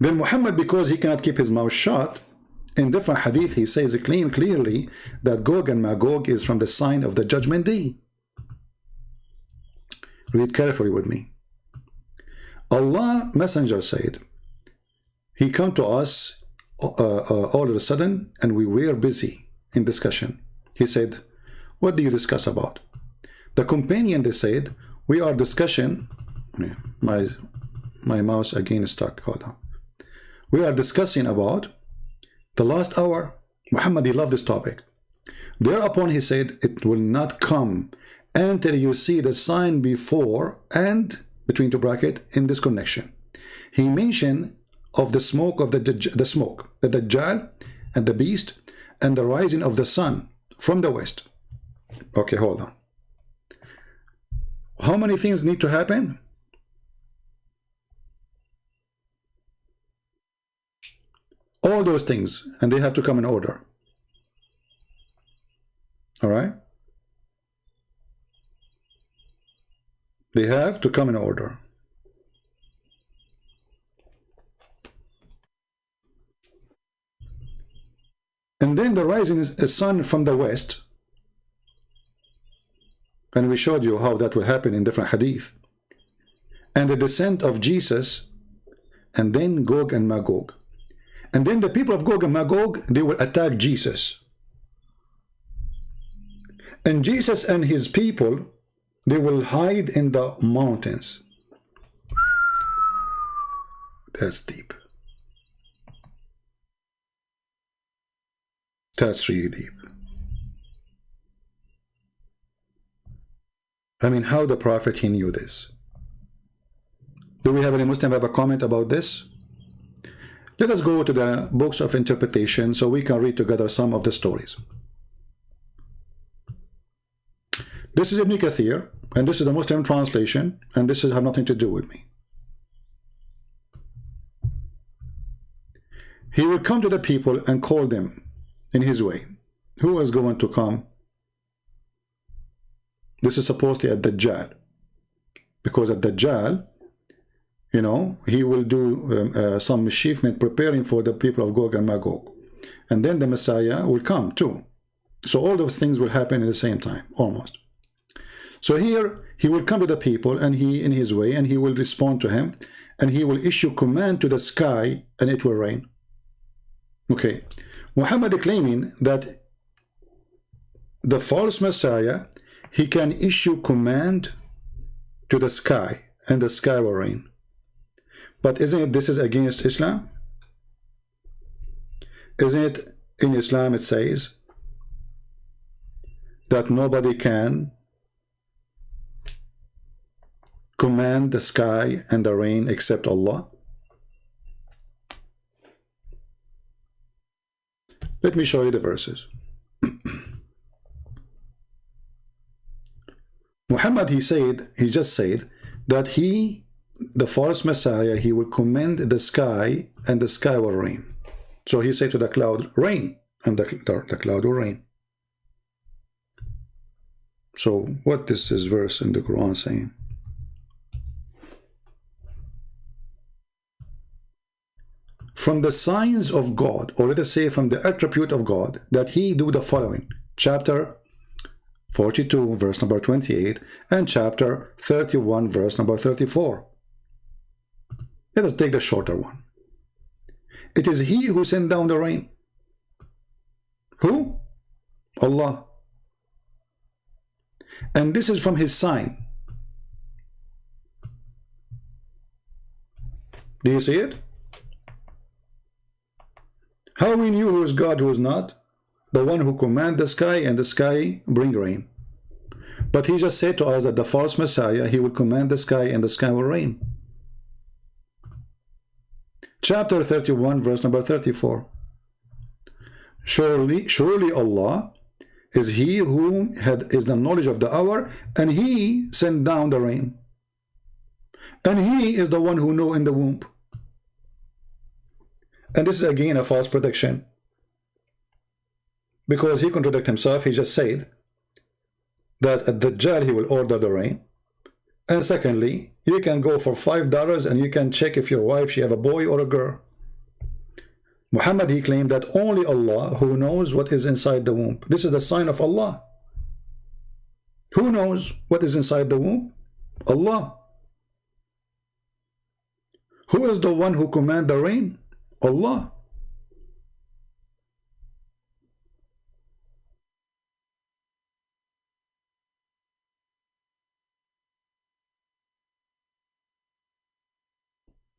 [SPEAKER 1] Then Muhammad, because he cannot keep his mouth shut, in different hadith he says clearly that Gog and Magog is from the sign of the judgment day. Read carefully with me. Allah Messenger said, he come to us all of a sudden, and we were busy in discussion. He said, what do you discuss about? The companion, they said, we are discussing. My mouse again is stuck. Hold on. We are discussing about the last hour. Muhammad, he loved this topic. Thereupon he said, it will not come until you see the sign before and between two brackets in this connection. He mentioned of the smoke of the Dajjal and the beast and the rising of the sun from the west. Okay, hold on. How many things need to happen? All those things, and they have to come in order. All right? They have to come in order. And then the rising sun from the west, and we showed you how that will happen in different hadith, and the descent of Jesus, and then Gog and Magog. And then the people of Gog and Magog, they will attack Jesus. And Jesus and his people, they will hide in the mountains. That's deep. That's really deep. I mean, how the Prophet, he knew this. Do we have any Muslim have a comment about this? Let us go to the books of interpretation so we can read together some of the stories. This is Ibn Kathir, and this is the Muslim translation, and this has nothing to do with me. He will come to the people and call them in his way. Who is going to come? This is supposedly at Dajjal, because at Dajjal, you know, he will do some mischievement preparing for the people of Gog and Magog. And then the Messiah will come too. So all those things will happen at the same time, almost. So here, he will come to the people, and he, in his way, and he will respond to him, and he will issue command to the sky, and it will rain. Okay. Muhammad claiming that the false Messiah, he can issue command to the sky, and the sky will rain. But isn't it, this is against Islam? Isn't it in Islam it says that nobody can command the sky and the rain except Allah? Let me show you the verses. Muhammad, he just said that the false Messiah, he will command the sky, and the sky will rain. So he said to the cloud, rain, and the cloud will rain. So what is this verse in the Quran saying? From the signs of God, or let us say from the attribute of God, that he do the following. Chapter 42, verse number 28, and chapter 31, verse number 34. Let us take the shorter one. It is he who sent down the rain. Who? Allah. And this is from his sign. Do you see it? How we knew who is God, who is not? The one who command the sky, and the sky bring rain. But he just said to us that the false Messiah, he will command the sky, and the sky will rain. Chapter 31, verse number 34. Surely Allah is he who is the knowledge of the hour, and he sent down the rain. And he is the one who know in the womb. And this is again a false prediction, because he contradicted himself. He just said that at Dajjal he will order the rain. And secondly, you can go for $5 and you can check if your wife, she have a boy or a girl. Muhammad, he claimed that only Allah who knows what is inside the womb. This is the sign of Allah. Who knows what is inside the womb? Allah. Who is the one who command the rain? Allah.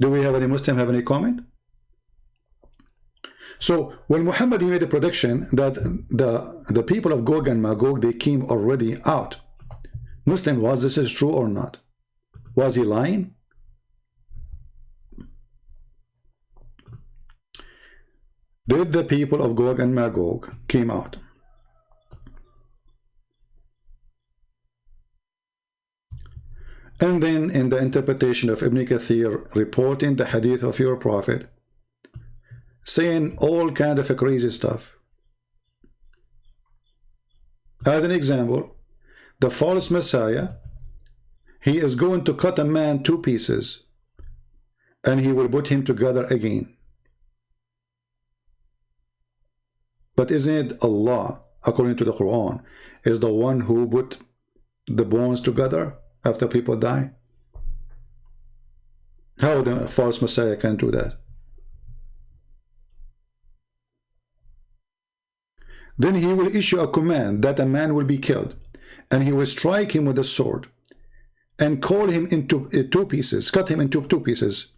[SPEAKER 1] Do we have any Muslim have any comment? So when Muhammad, he made a prediction that the people of Gog and Magog, they came already out. Muslim, was this is true or not? Was he lying? Did the people of Gog and Magog came out? And then in the interpretation of Ibn Kathir, reporting the hadith of your prophet, saying all kind of crazy stuff. As an example, the false Messiah, he is going to cut a man 2 pieces, and he will put him together again. But isn't it Allah, according to the Quran, is the one who put the bones together after people die? How the false Messiah can do that? Then he will issue a command that a man will be killed, and he will strike him with a sword and call him into 2 pieces, cut him into 2 pieces,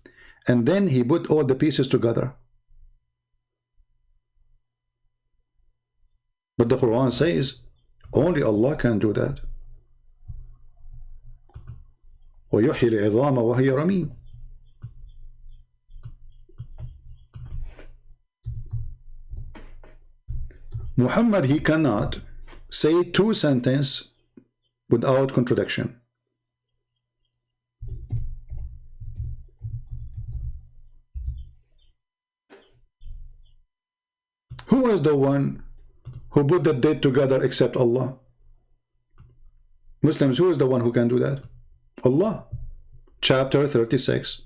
[SPEAKER 1] and then he put all the pieces together. But the Quran says only Allah can do that. وَيُحْيِي الْعِظَامَ وَهِيَ رَمِيمٌ. Muhammad, he cannot say 2 sentences without contradiction. Who is the one who put the dead together except Allah? Muslims, who is the one who can do that? Allah. Chapter 36,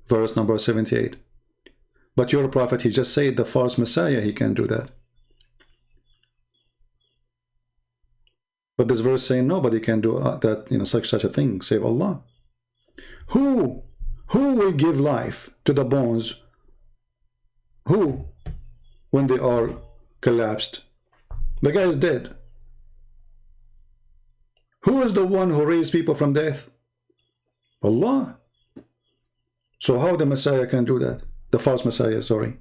[SPEAKER 1] verse number 78. But your prophet, he just said the false Messiah, he can do that. But this verse saying nobody can do that, such a thing, save Allah. Who will give life to the bones? Who? When they are collapsed. The guy is dead. Who is the one who raised people from death? Allah. So how the Messiah can do that? The false Messiah, sorry.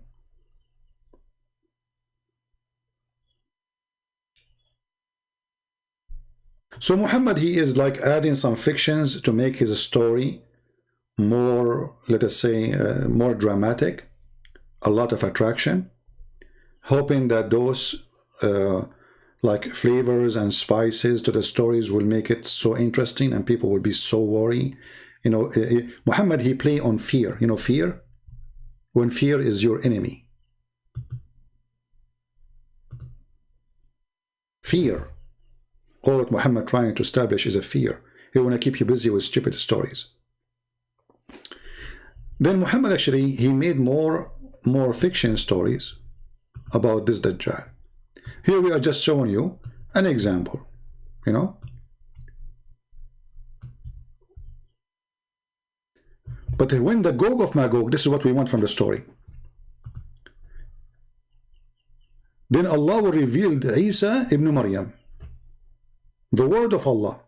[SPEAKER 1] So Muhammad, he is like adding some fictions to make his story more, let us say, more dramatic, a lot of attraction, hoping that those like flavors and spices to the stories will make it so interesting and people will be so worried. Muhammad, he play on fear. Fear? When fear is your enemy. Fear. All what Muhammad trying to establish is a fear. He want to keep you busy with stupid stories. Then Muhammad actually, he made more fiction stories about this Dajjal. Here we are just showing you an example, But when the Gog of Magog, this is what we want from the story. Then Allah will reveal Isa ibn Maryam, the word of Allah.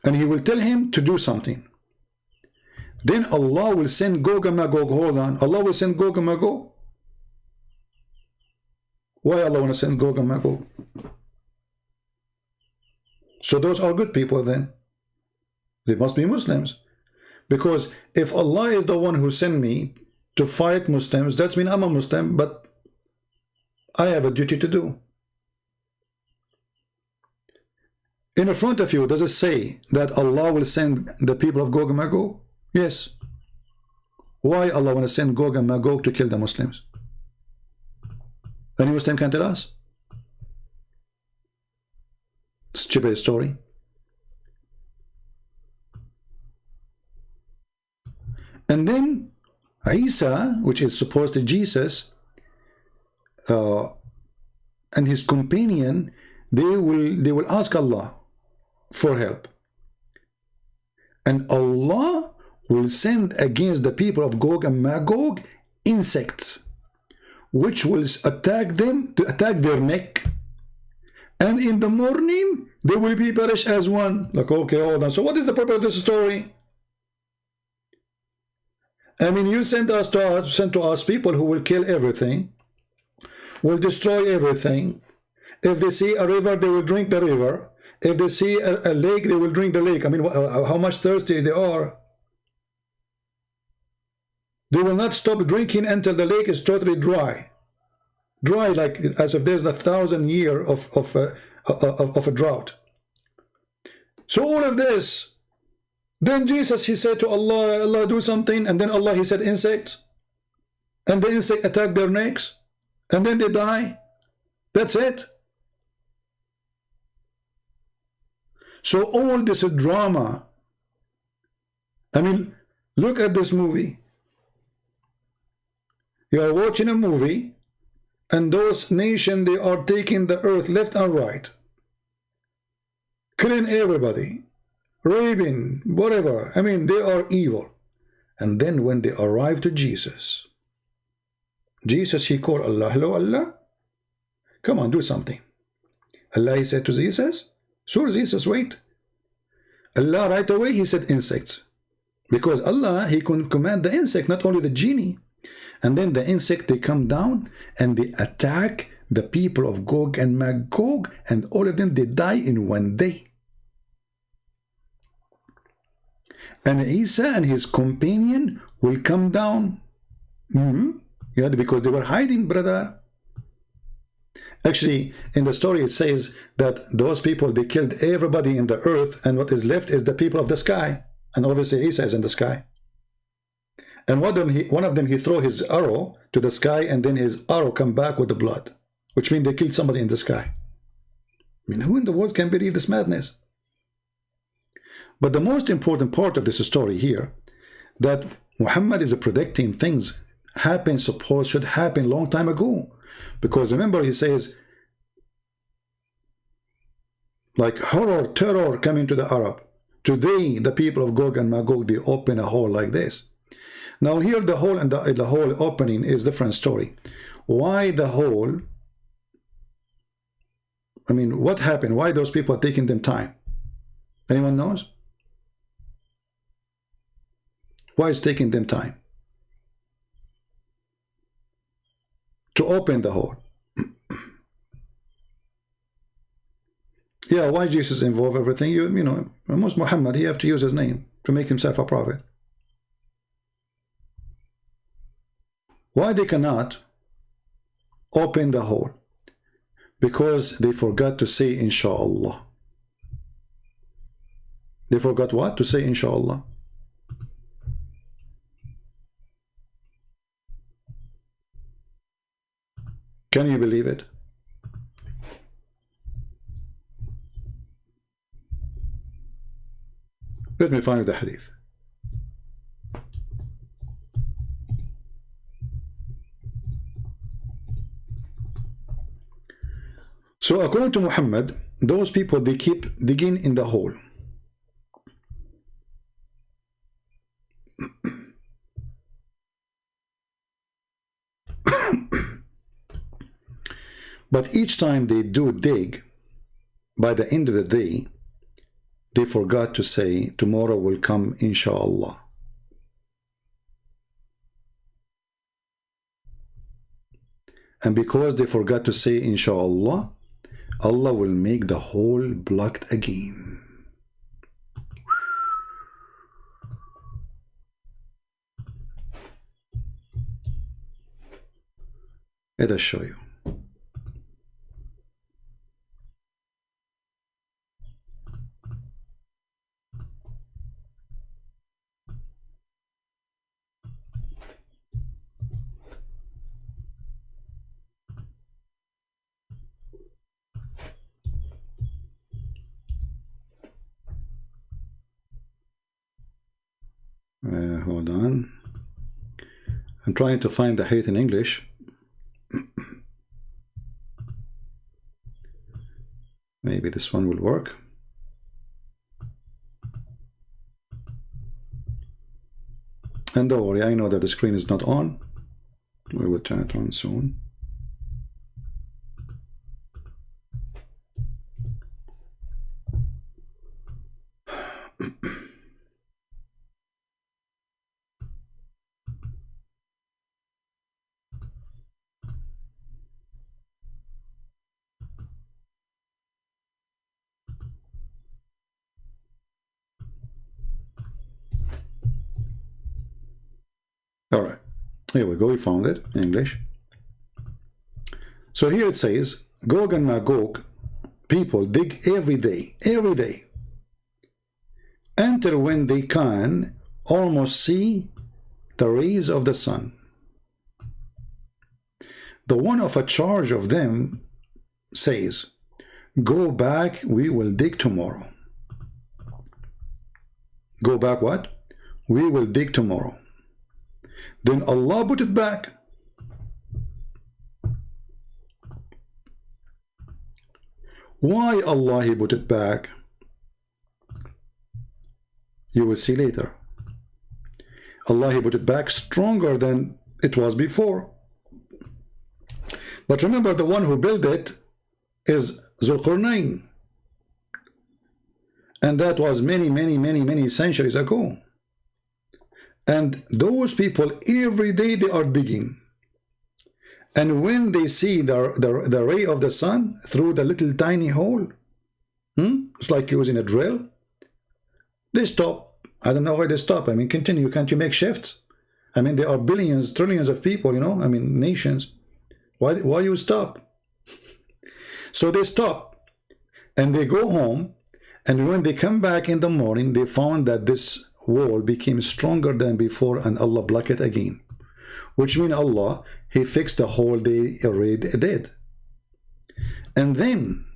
[SPEAKER 1] and he will tell him to do something. Then Allah will send Gog and Magog. Hold on. Allah will send Gog and Magog. Why Allah want to send Gog and Magog? So those are good people then. They must be Muslims. Because if Allah is the one who sent me to fight Muslims, that means I'm a Muslim, but I have a duty to do. In front of you, does it say that Allah will send the people of Gog and Magog? Yes. Why Allah want to send Gog and Magog to kill the Muslims? Any Muslim can tell us? Stupid story. And then Isa, which is supposed to Jesus, and his companion, they will ask Allah for help, and Allah will send against the people of Gog and Magog insects, which will attack them, to attack their neck, and in the morning they will be perished as one. Like, okay, hold on. So what is the purpose of this story? I mean, you send to us people who will kill everything, will destroy everything. If they see a river, they will drink the river. If they see a lake, they will drink the lake. I mean, how much thirsty they are. They will not stop drinking until the lake is totally dry. Dry, like as if there's 1,000 years of a drought. So all of this. Then Jesus, he said to Allah, Allah do something, and then Allah, he said insects, and the insect attack their necks, and then they die. That's it. So all this drama, I mean, look at this movie. You are watching a movie, and those nations, they are taking the earth left and right, killing everybody, raping, whatever. I mean, they are evil. And then when they arrive to Jesus, he called Allah. Hello, Allah. Come on, do something. Allah, he said to Jesus. So Jesus, wait. Allah right away, he said insects. Because Allah, he can command the insect, not only the genie. And then the insect, they come down and they attack the people of Gog and Magog, and all of them, they die in one day. And Isa and his companion will come down. Yeah, because they were hiding, brother. Actually, in the story, it says that those people, they killed everybody in the earth, and what is left is the people of the sky. And obviously, Isa is in the sky. And one of them, he threw his arrow to the sky, and then his arrow come back with the blood, which means they killed somebody in the sky. I mean, who in the world can believe this madness? But the most important part of this story here, that Muhammad is predicting things should happen long time ago. Because remember, he says, like horror, terror coming to the Arab. Today, the people of Gog and Magog, they open a hole like this. Now here, the hole and the hole opening is a different story. Why the hole? I mean, what happened? Why those people are taking them time? Anyone knows? Why it's taking them time to open the hole? Yeah, why Jesus involve everything? You know, almost Muhammad, he have to use his name to make himself a prophet. Why they cannot open the hole? Because they forgot to say inshallah. They forgot what? To say inshallah. Can you believe it? Let me find the hadith. So according to Muhammad, those people, they keep digging in the hole. But each time they do dig, by the end of the day, they forgot to say tomorrow will come inshallah. And because they forgot to say inshallah, Allah will make the hole blocked again. Let us show you. Hold on. I'm trying to find the hadith in English. Maybe this one will work. And don't worry, I know that the screen is not on. We will turn it on soon. All right, here we go. We found it in English. So here it says, Gog and Magog people dig every day, until when they can almost see the rays of the sun. The one of a charge of them says, go back, we will dig tomorrow. Go back what? We will dig tomorrow. Then Allah put it back. Why Allah He put it back? You will see later. Allah He put it back stronger than it was before. But remember, the one who built it is Zulqarnain. And that was many centuries ago. And those people, every day they are digging. And when they see the ray of the sun through the little tiny hole, it's like using a drill, they stop. I don't know why they stop. I mean, continue. Can't you make shifts? I mean, there are billions, trillions of people, you know, I mean, nations. Why you stop? So they stop and they go home. And when they come back in the morning, they found that this wall became stronger than before, and Allah blocked it again. Which means Allah, He fixed the hole they already did. And then,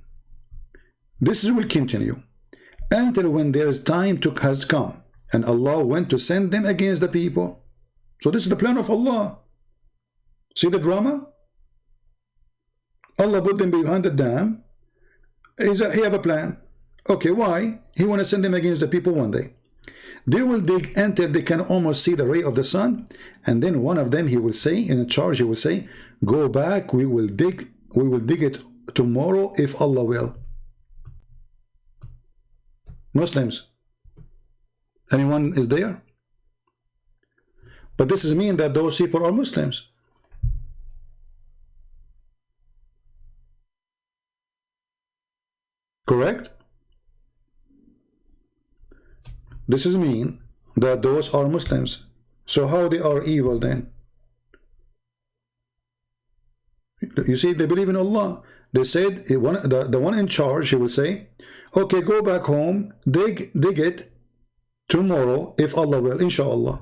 [SPEAKER 1] this will continue until when there is time has come, and Allah went to send them against the people. So this is the plan of Allah. See the drama? Allah put them behind the dam. He have a plan. Okay, why? He want to send them against the people one day. They will dig until they can almost see the ray of the sun, and then one of them, he will say, in a charge, he will say, go back, we will dig it tomorrow if Allah will. Muslims, anyone is there? But this is mean that those people are Muslims. Correct? This is mean that those are Muslims. So how they are evil then? You see, they believe in Allah. They said, the one in charge, he will say, okay, go back home, dig it tomorrow if Allah will, inshallah.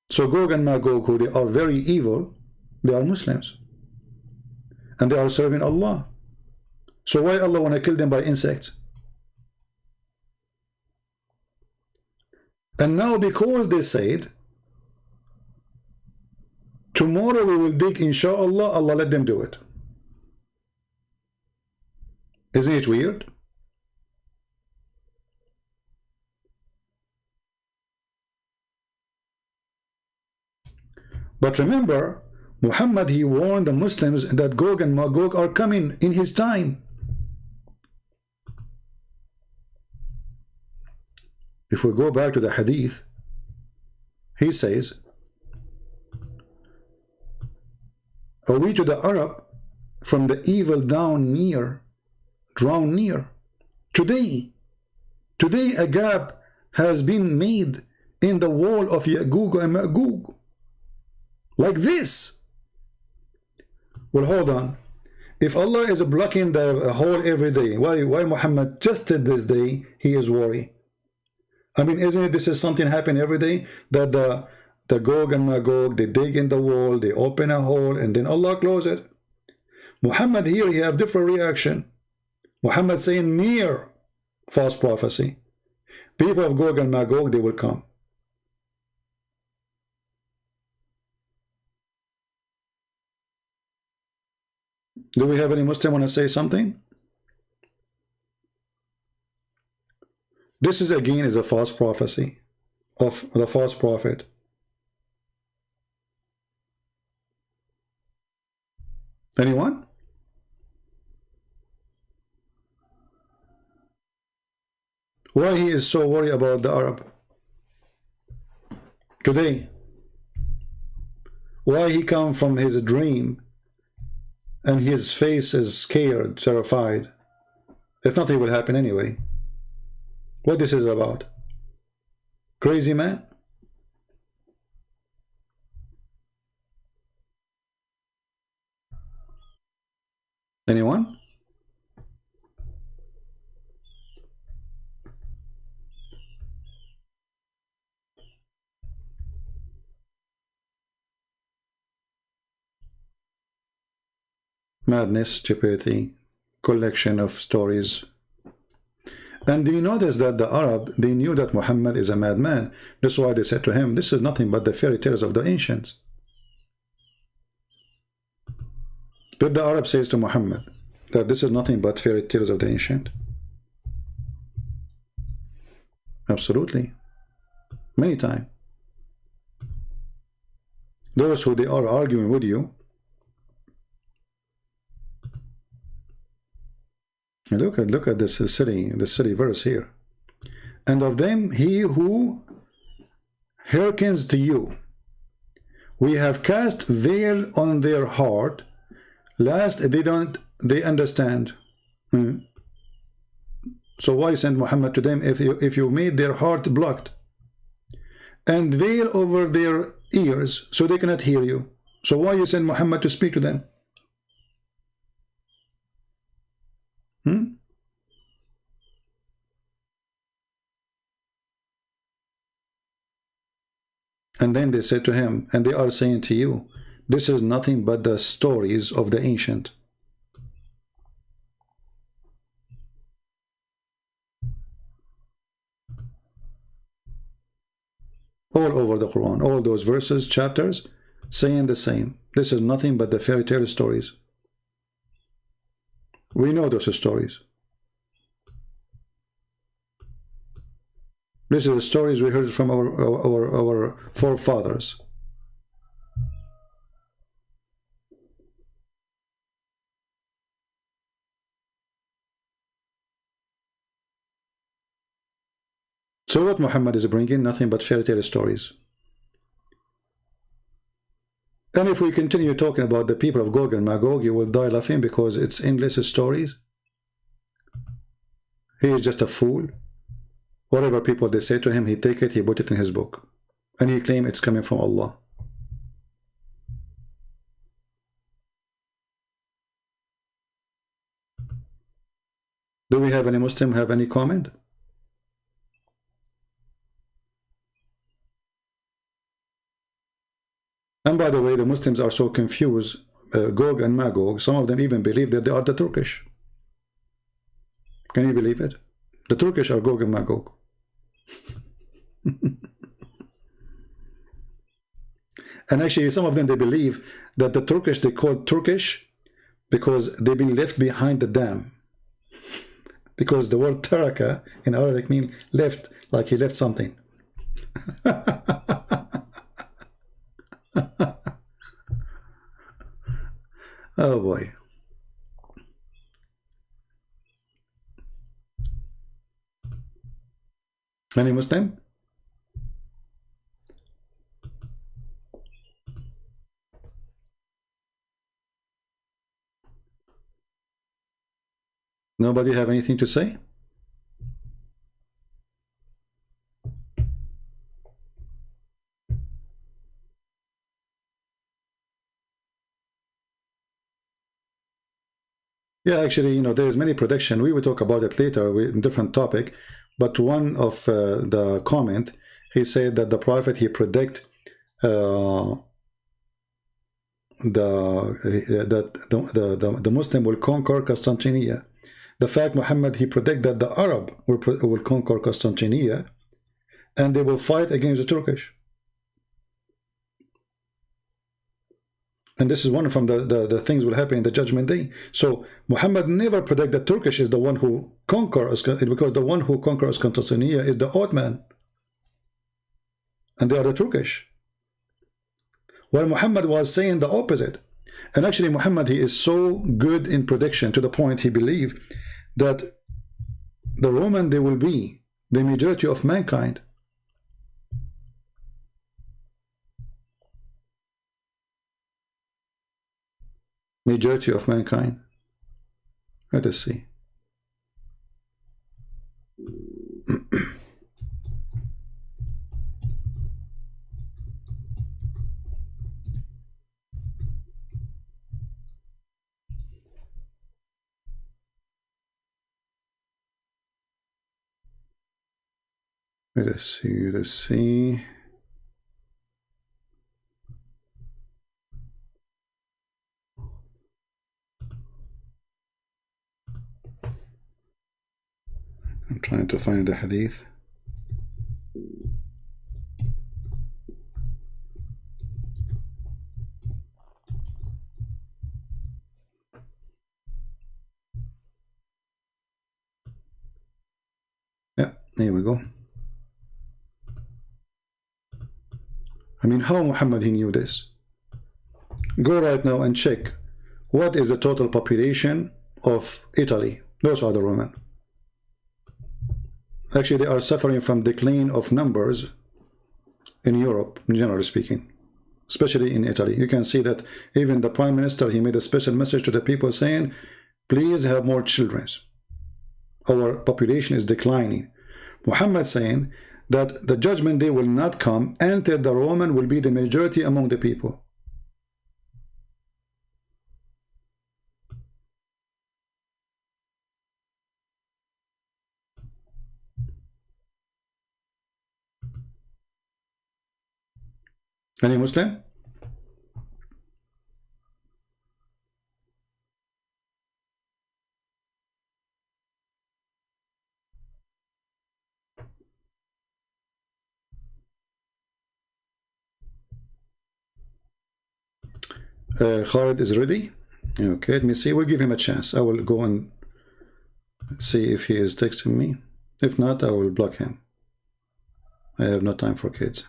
[SPEAKER 1] So Gog and Magog, who they are very evil, they are Muslims. And they are serving Allah. So why Allah want to kill them by insects? And now because they said, tomorrow we will dig, inshallah, Allah let them do it. Isn't it weird? But remember, Muhammad, he warned the Muslims that Gog and Magog are coming in his time. If we go back to the hadith, he says, "Are we to the Arab from the evil drawn near? Today a gap has been made in the wall of Ya'juj and Ma'juj, like this." Well, hold on. If Allah is blocking the hole every day, why Muhammad just this day he is worried? I mean, isn't it this is something happen every day, that the Gog and Magog, they dig in the wall, they open a hole, and then Allah close it? Muhammad here, he have different reaction. Muhammad saying near false prophecy. People of Gog and Magog, they will come. Do we have any Muslim want to say something? This is again is a false prophecy of the false prophet. Anyone? Why he is so worried about the Arab today? Why he come from his dream and his face is scared, terrified, if nothing will happen anyway? What this is about? Crazy man? Anyone? Madness, stupidity, collection of stories. And do you notice that the Arab, they knew that Muhammad is a madman? That's why they said to him, this is nothing but the fairy tales of the ancients. Did the Arab says to Muhammad that this is nothing but fairy tales of the ancient? Absolutely. Many times. Those who they are arguing with you, look at this city verse here. And of them he who hearkens to you, we have cast veil on their heart, lest they understand. So why send Muhammad to them if you made their heart blocked, and veil over their ears so they cannot hear you? So why you send Muhammad to speak to them? And then they said to him, and they are saying to you, this is nothing but the stories of the ancient. All over the Quran, all those verses, chapters, saying the same. This is nothing but the fairy tale stories. We know those stories. This is the stories we heard from our forefathers. So what Muhammad is bringing? Nothing but fairy tale stories. And if we continue talking about the people of Gog and Magog, you will die laughing because it's endless stories. He is just a fool. Whatever people they say to him, he take it, he put it in his book, and he claim it's coming from Allah. Do we have any Muslim have any comment? And by the way, the Muslims are so confused, Gog and Magog, some of them even believe that they are the Turkish. Can you believe it? The Turkish are Gog and Magog. And actually some of them, they believe that the Turkish, they call Turkish because they've been left behind the dam. Because the word taraka in Arabic means left, like he left something. Oh boy. Any Muslim? Nobody have anything to say? Yeah, actually, you know, there's many prediction. We will talk about it later with different topic. But one of the comment, he said that the prophet, he predict the Muslim will conquer Constantinople. The fact Muhammad, he predict that the Arab will conquer Constantinople and they will fight against the Turkish. And this is one from the things will happen in the judgment day. So Muhammad never predict that Turkish is the one who conquers, because the one who conquers Constantinople is the Ottoman. And they are the Turkish. While Muhammad was saying the opposite. And actually Muhammad, he is so good in prediction to the point he believed that the Roman, they will be the majority of mankind. Majority of mankind. Let us see. Let us see, let's see. I'm trying to find the hadith. Yeah, here we go. I mean, how Muhammad, he knew this? Go right now and check what is the total population of Italy. Those are the Roman. Actually, they are suffering from decline of numbers in Europe, generally speaking, especially in Italy. You can see that even the Prime Minister, he made a special message to the people saying, please have more children. Our population is declining. Muhammad saying that the judgment day will not come until the Roman will be the majority among the people. Any Muslim? Khalid is ready. Okay, let me see. We'll give him a chance. I will go and see if he is texting me. If not, I will block him. I have no time for kids.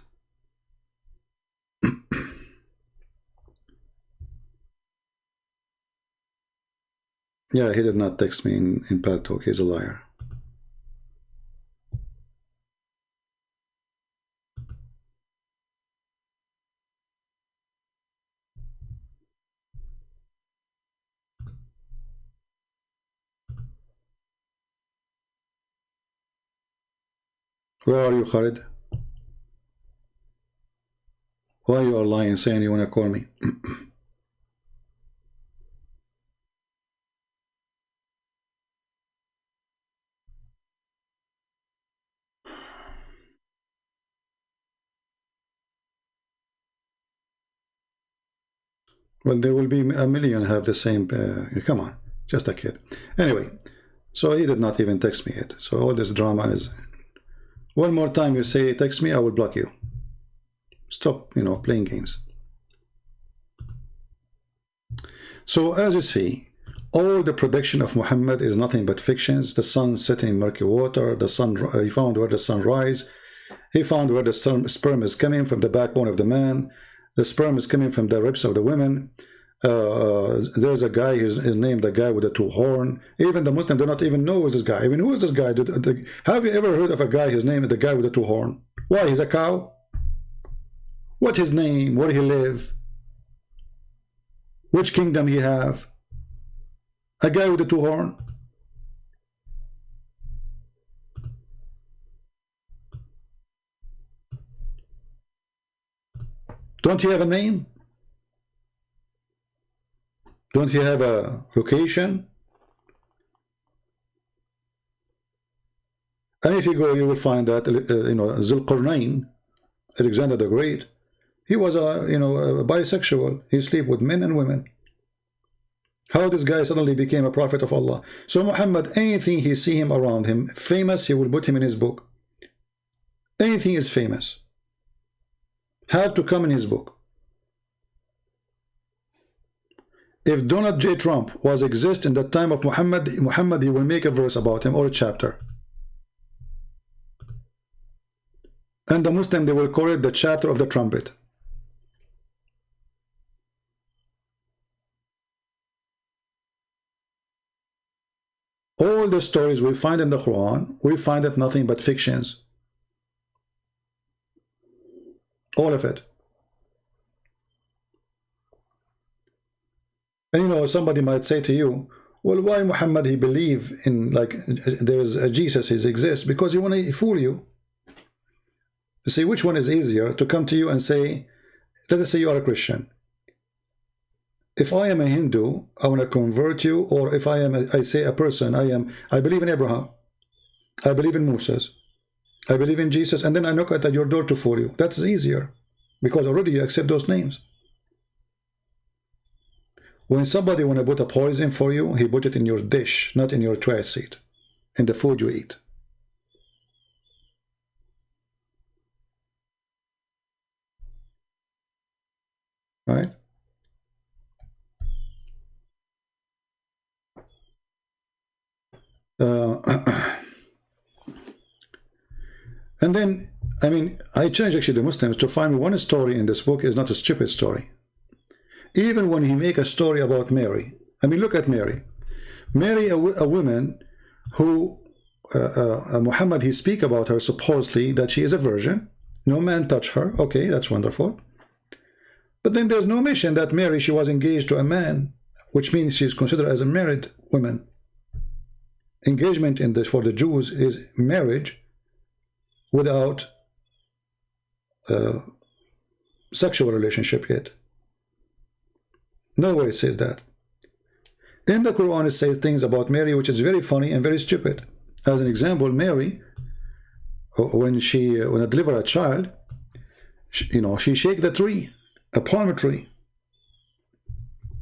[SPEAKER 1] Yeah, he did not text me in Pal Talk. He's a liar. Where are you, Khalid? Why you are lying, saying you want to call me? Well, there will be a million have the same. Come on, just a kid. Anyway, so he did not even text me yet. So all this drama is. One more time you say text me, I will block you. Stop, you know, playing games. So as you see, all the prediction of Muhammad is nothing but fictions. The sun setting in murky water, the sun, he found where the sun rise, he found where the sperm is coming from the backbone of the man, the sperm is coming from the ribs of the women, There's a guy, his name, the guy with the two horn. Even the Muslim do not even know who's this guy. I mean, who is this guy? Have you ever heard of a guy, his name is the guy with the two horn? Why, he's a cow? What his name? Where he live? Which kingdom he have? A guy with the two horn? Don't he have a name? Don't you have a location? And if you go, you will find that Zulqarnain, Alexander the Great, he was a a bisexual. He sleep with men and women. How this guy suddenly became a prophet of Allah? So Muhammad, anything he see him around him famous, he will put him in his book. Anything is famous, have to come in his book. If Donald J. Trump was exist in the time of Muhammad, he will make a verse about him or a chapter. And the Muslim, they will call it the chapter of the trumpet. All the stories we find in the Quran, we find it nothing but fictions. All of it. And somebody might say to you, well, why Muhammad, he believe in, like, there's a Jesus, he exists? Because he want to fool you. You see, which one is easier, to come to you and say, let us say you are a Christian. If I am a Hindu, I want to convert you, or if I say a person, I believe in Abraham, I believe in Moses, I believe in Jesus, and then I knock at your door to fool you. That's easier, because already you accept those names. When somebody want to put a poison for you, he put it in your dish, not in your toilet seat, in the food you eat. Right? And then, I mean, I challenge actually the Muslims to find one story in this book is not a stupid story. Even when he make a story about Mary, I mean, look at Mary. Mary, a woman who Muhammad, he speak about her supposedly that she is a virgin. No man touch her. Okay, that's wonderful. But then there's no mention that Mary, she was engaged to a man, which means she's considered as a married woman. Engagement in this for the Jews is marriage without sexual relationship yet. Nowhere it says that. In the Quran, it says things about Mary which is very funny and very stupid. As an example, Mary, when I deliver a child, she shake the tree, a palm tree.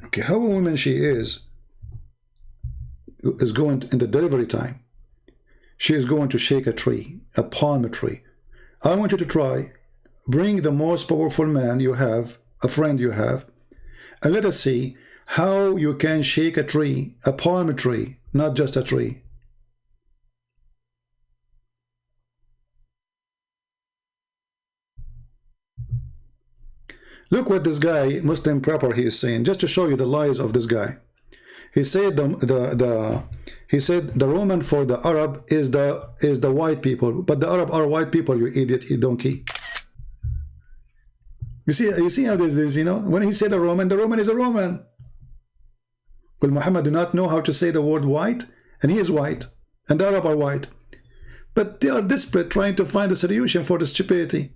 [SPEAKER 1] Okay, how a woman she is going in the delivery time. She is going to shake a tree, a palm tree. I want you to try, bring the most powerful man you have, a friend you have, and let us see how you can shake a tree, a palm tree, not just a tree. Look what this guy, Muslim proper, he is saying, just to show you the lies of this guy. He said he said the Roman for the Arab is the white people, but the Arab are white people, you idiot, you donkey. You see how this is, when he said the Roman is a Roman. Will Muhammad do not know how to say the word white? And he is white, and the Arab are white. But they are desperate trying to find a solution for the stupidity.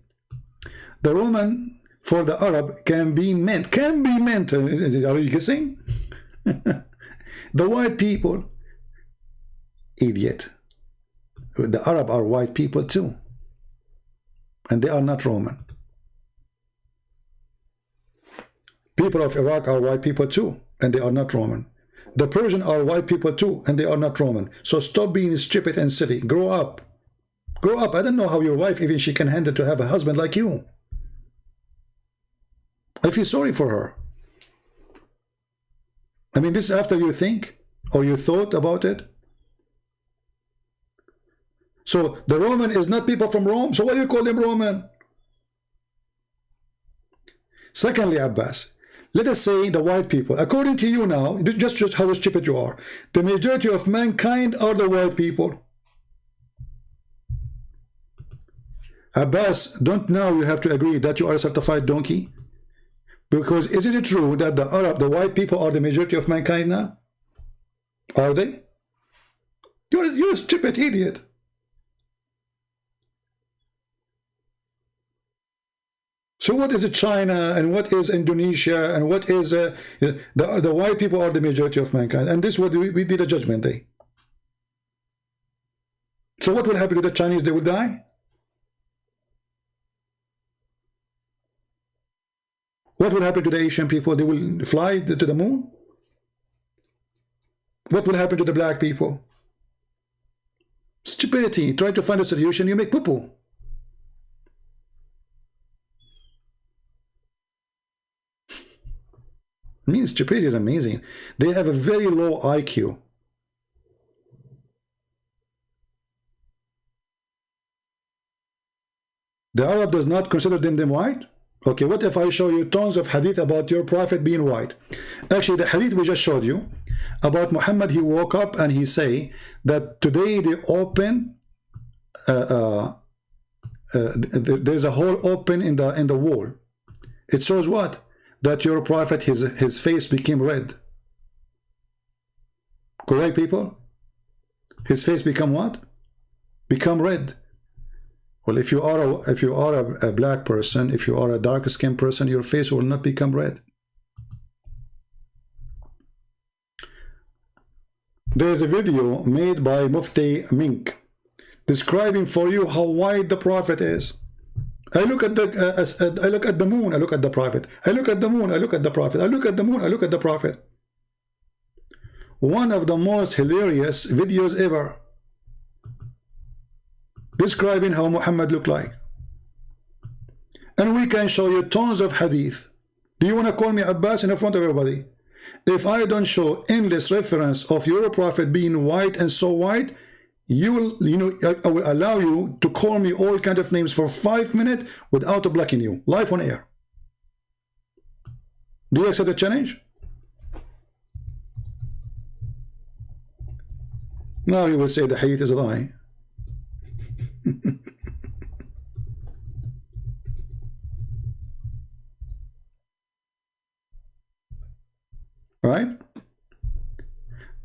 [SPEAKER 1] The Roman for the Arab can be meant. Are you guessing? The white people, idiot. The Arab are white people too, and they are not Roman. People of Iraq are white people too, and they are not Roman. The Persian are white people too, and they are not Roman. So stop being stupid and silly. Grow up. Grow up. I don't know how your wife, even she can handle to have a husband like you. I feel sorry for her. I mean, this after you think or you thought about it. So the Roman is not people from Rome. So why do you call them Roman? Secondly, Abbas, let us say the white people, according to you now, just how stupid you are, the majority of mankind are the white people. Abbas, don't now you have to agree that you are a certified donkey? Because isn't it true that the white people are the majority of mankind now? Are they? You're a stupid idiot. So what is China and what is Indonesia and what is the white people are the majority of mankind, and this what we did a judgment day. So what will happen to the Chinese? They will die. What will happen to the Asian people? They will fly to the moon. What will happen to the black people? Stupidity. Try to find a solution, you make poo-poo. I mean, stupidity is amazing. They have a very low IQ. The Arab does not consider them white? Okay, what if I show you tons of hadith about your prophet being white? Actually, the hadith we just showed you about Muhammad, he woke up and he say that today they open, there's a hole open in the wall. It shows what? That your prophet, his face became red. Correct, people? His face become what? Become red. Well, if you are a black person, if you are a dark skinned person, your face will not become red. There is a video made by Mufti Mink describing for you how white the prophet is. I look at the I look at the moon, I look at the prophet. I look at the moon, I look at the prophet. I look at the moon, I look at the prophet. One of the most hilarious videos ever, describing how Muhammad looked like. And we can show you tons of hadith. Do you want to call me Abbas in front of everybody? If I don't show endless reference of your prophet being white and so white, I will allow you to call me all kinds of names for 5 minutes without blocking you, live on air. Do you accept the challenge? Now you will say the hadith is a lie. Right?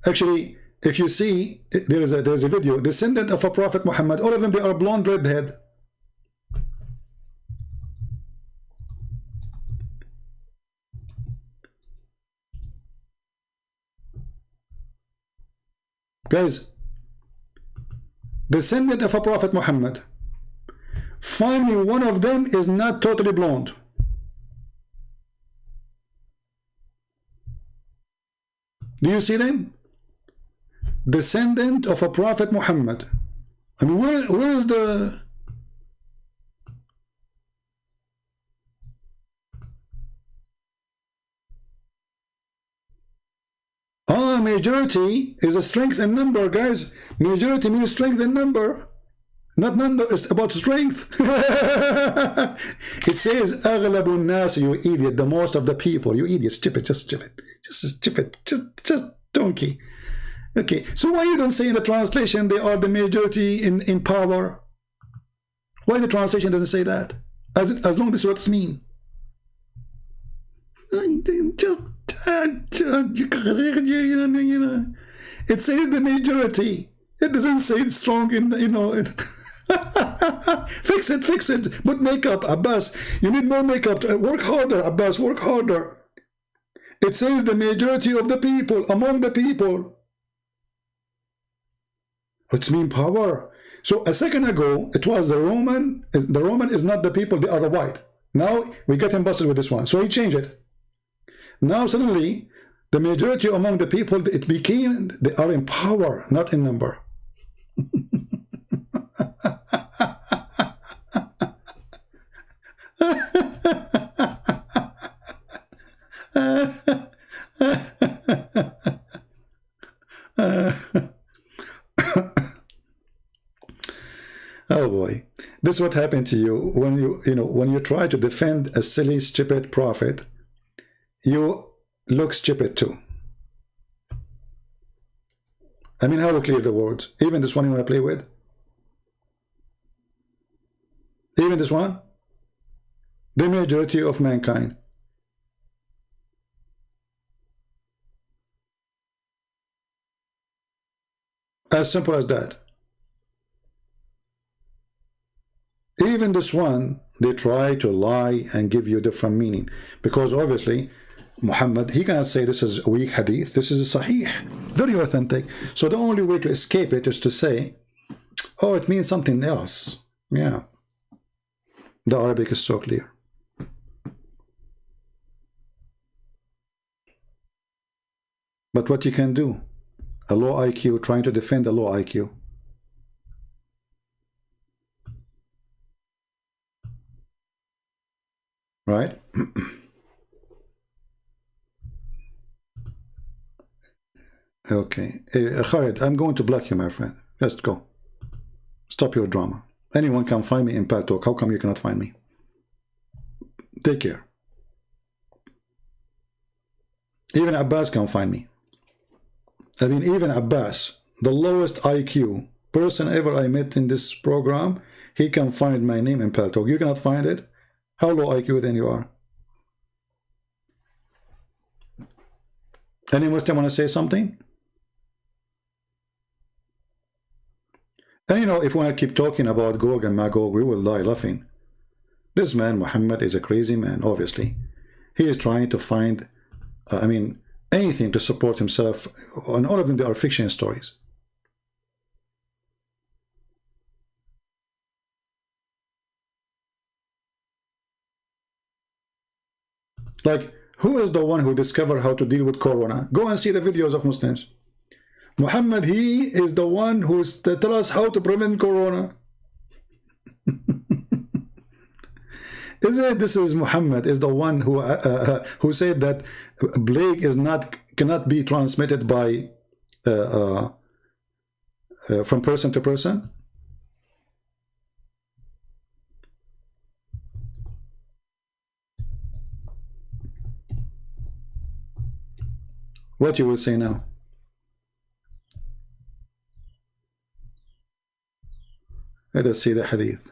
[SPEAKER 1] Actually, if you see, there is a video, descendant of a prophet Muhammad, all of them, they are blonde redhead. Guys, descendant of a prophet Muhammad, find me one of them is not totally blonde. Do you see them? Descendant of a prophet Muhammad. I mean, where is the... majority is a strength in number, guys. Majority means strength in number. Not number, it's about strength. It says, أغلب الناس, you idiot, the most of the people. You idiot, stupid, just stupid. Just stupid, just donkey. Okay, so why you don't say in the translation they are the majority in power? Why the translation doesn't say that? As long as this is what it means. It says the majority. It doesn't say it's strong in, fix it. Put makeup, Abbas. You need more makeup. Work harder, Abbas. Work harder. It says the majority of the people, among the people. It's mean power. So a second ago, it was the Roman. The Roman is not the people, they are the white. Now we get him busted with this one. So he changed it. Now suddenly, the majority among the people, it became, they are in power, not in number. Oh boy, this is what happened to you when you try to defend a silly, stupid prophet. you look stupid too. I mean, how to clear the words? Even this one you want to play with? Even this one? The majority of mankind. As simple as that. Even this one, they try to lie and give you different meaning. Because obviously, Muhammad, he cannot say this is a weak hadith. This is a sahih, very authentic. So the only way to escape it is to say, oh, it means something else. Yeah. The Arabic is so clear. But what you can do, a low IQ trying to defend a low IQ. Right? Okay. Khalid, I'm going to block you, my friend. Just go. Stop your drama. Anyone can find me in Paltalk. How come you cannot find me? Take care. Even Abbas can find me. I mean, even Abbas, the lowest IQ person ever I met in this program, he can find my name in Paltalk. You cannot find it? How low IQ then you are? Any Muslim want to say something? And you know, if we want to keep talking about Gog and Magog, we will die laughing. This man, Muhammad, is a crazy man, obviously. He is trying to find, I mean, anything to support himself, and all of them, they are fiction stories. Like, who is the one who discovered how to deal with Corona? Go and see the videos of Muslims. Muhammad, he is the one who tells us how to prevent Corona. Isn't it? This is Muhammad is the one who said that plague is cannot be transmitted by from person to person. What you will say now? Let us see the hadith.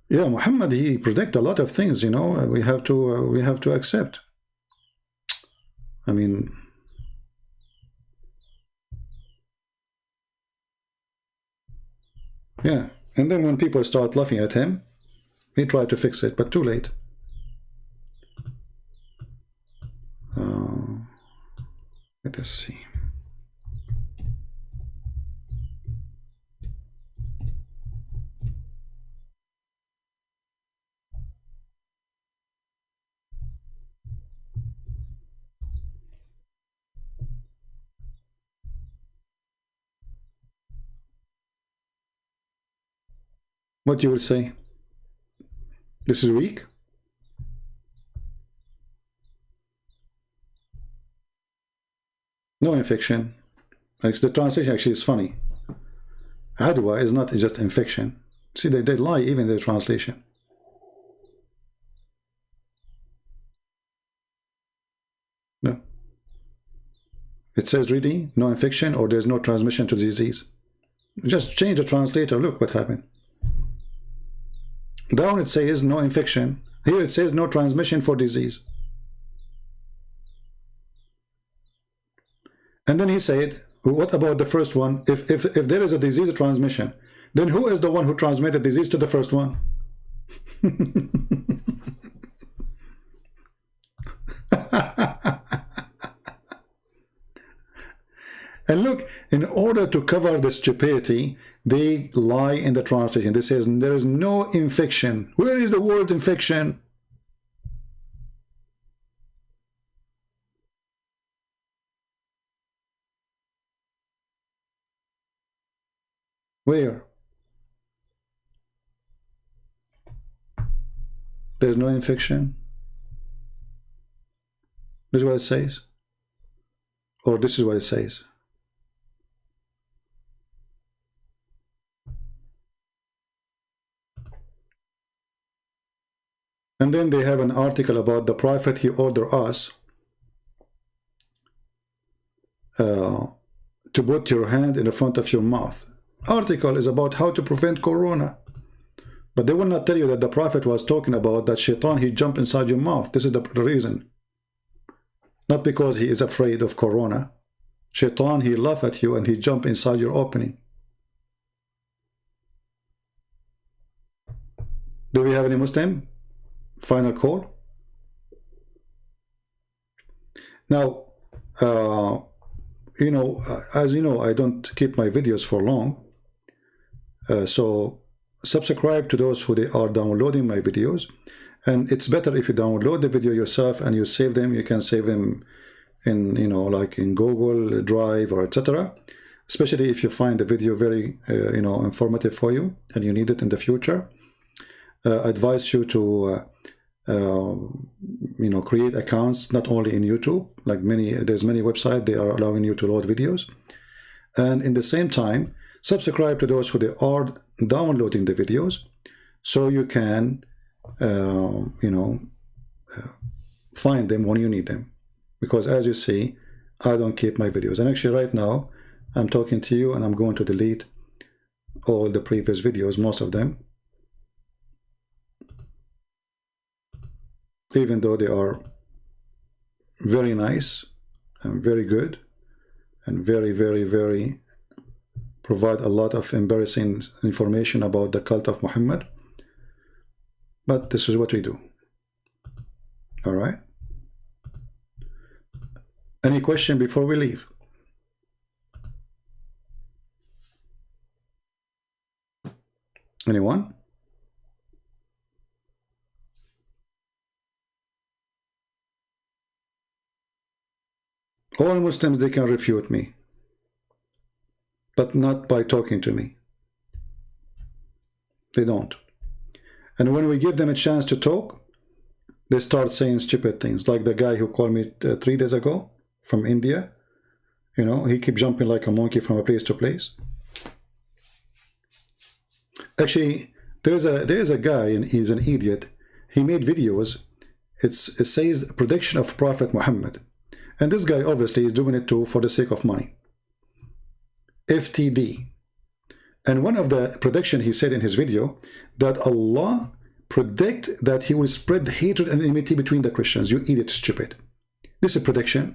[SPEAKER 1] Yeah, Muhammad, he predict a lot of things, you know. We have to accept. I mean, yeah. And then when people start laughing at him, he tried to fix it, but too late. Let us see. What you will say? This is weak? No infection. Like, the translation actually is funny. Adwa is not just infection. See, they lie even in their translation. No. It says really no infection or there's no transmission to disease. Just change the translator. Look what happened. Down it says no infection. Here it says no transmission for disease. And then he said, what about the first one? If there is a disease transmission, then who is the one who transmitted disease to the first one? And look, in order to cover the stupidity, they lie in the translation. They say there is no infection. Where is the word infection? Where? There's no infection. This is what it says. Or this is what it says. And then they have an article about the Prophet. He ordered us to put your hand in the front of your mouth. Article is about how to prevent corona. But they will not tell you that the Prophet was talking about that shaitan, he jumped inside your mouth. This is the reason. Not because he is afraid of corona. Shaitan, he laugh at you and he jump inside your opening. Do we have any Muslim? Final call. Now, you know, as you know, I don't keep my videos for long. So subscribe to those who they are downloading my videos. And it's better if you download the video yourself and you save them. You can save them in, you know, like in Google Drive or etc. Especially if you find the video very, you know, informative for you and you need it in the future. Advise you to you know, create accounts not only in YouTube, like there's many websites they are allowing you to load videos, and in the same time subscribe to those who they are downloading the videos, so you can you know, find them when you need them. Because as you see, I don't keep my videos, and actually right now I'm talking to you and I'm going to delete all the previous videos, most of them, even though they are very nice and very good and very provide a lot of embarrassing information about the cult of Muhammad. But this is what we do. All right. Any question before we leave? Anyone? All Muslims, they can refute me, but not by talking to me. They don't. And when we give them a chance to talk, they start saying stupid things, like the guy who called me 3 days ago from India. You know, he keeps jumping like a monkey from a place to place. Actually, there's a guy, and he's an idiot. He made videos. It says prediction of Prophet Muhammad. And this guy obviously is doing it too for the sake of money. FTD. And one of the prediction he said in his video that Allah predict that he will spread hatred and enmity between the Christians. You idiot, stupid. This is prediction.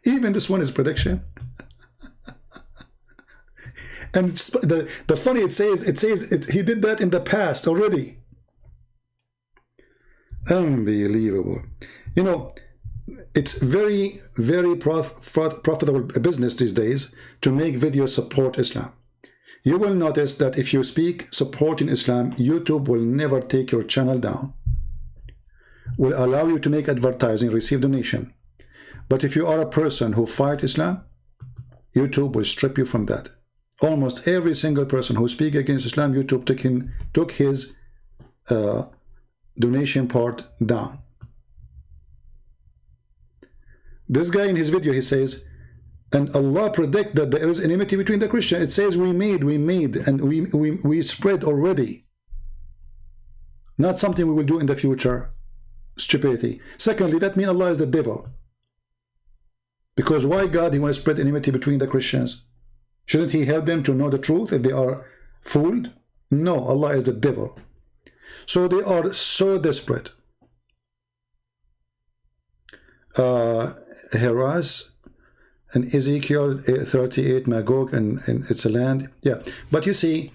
[SPEAKER 1] Even this one is prediction. And the funny, it says he did that in the past already. Unbelievable. You know, it's very profitable business these days to make videos support Islam. You will notice that if you speak supporting Islam, YouTube will never take your channel down. Will allow you to make advertising, receive donation. But if you are a person who fight Islam, YouTube will strip you from that. Almost every single person who speaks against Islam, YouTube took his donation part down. This guy in his video, he says, and Allah predict that there is enmity between the Christians. It says we made, and we spread already. Not something we will do in the future. Stupidity. Secondly, that means Allah is the devil. Because why God, he want to spread enmity between the Christians? Shouldn't he help them to know the truth if they are fooled? No, Allah is the devil. So they are so desperate. Heras and Ezekiel 38, Magog, and it's a land. Yeah, but you see,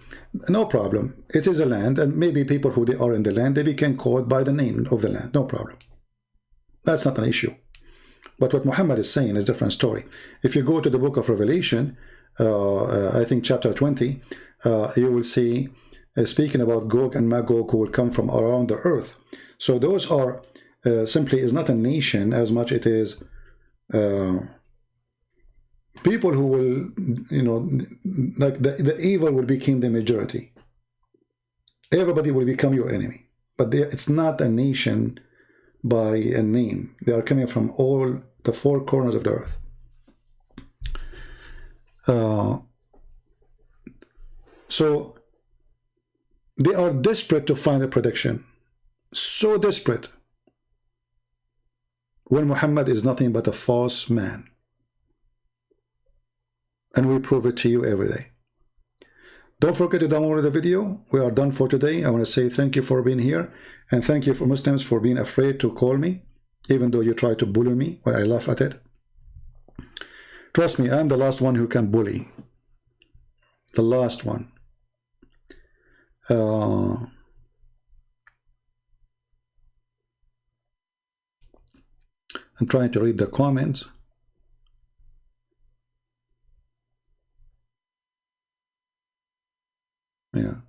[SPEAKER 1] no problem. It is a land, and maybe people who they are in the land, they can call it by the name of the land. No problem. That's not an issue. But what Muhammad is saying is a different story. If you go to the book of Revelation, I think chapter 20, you will see speaking about Gog and Magog who will come from around the earth. So those are simply is not a nation as much it is people who will, you know, like the evil will become the majority. Everybody will become your enemy. But it's not a nation by a name. They are coming from all the four corners of the earth. So They are desperate to find a prediction. So desperate. When Muhammad is nothing but a false man. And we prove it to you every day. Don't forget to download the video. We are done for today. I want to say thank you for being here. And thank you for Muslims for being afraid to call me. Even though you try to bully me. Well, I laugh at it. Trust me, I'm the last one who can bully. The last one. I'm trying to read the comments. Yeah.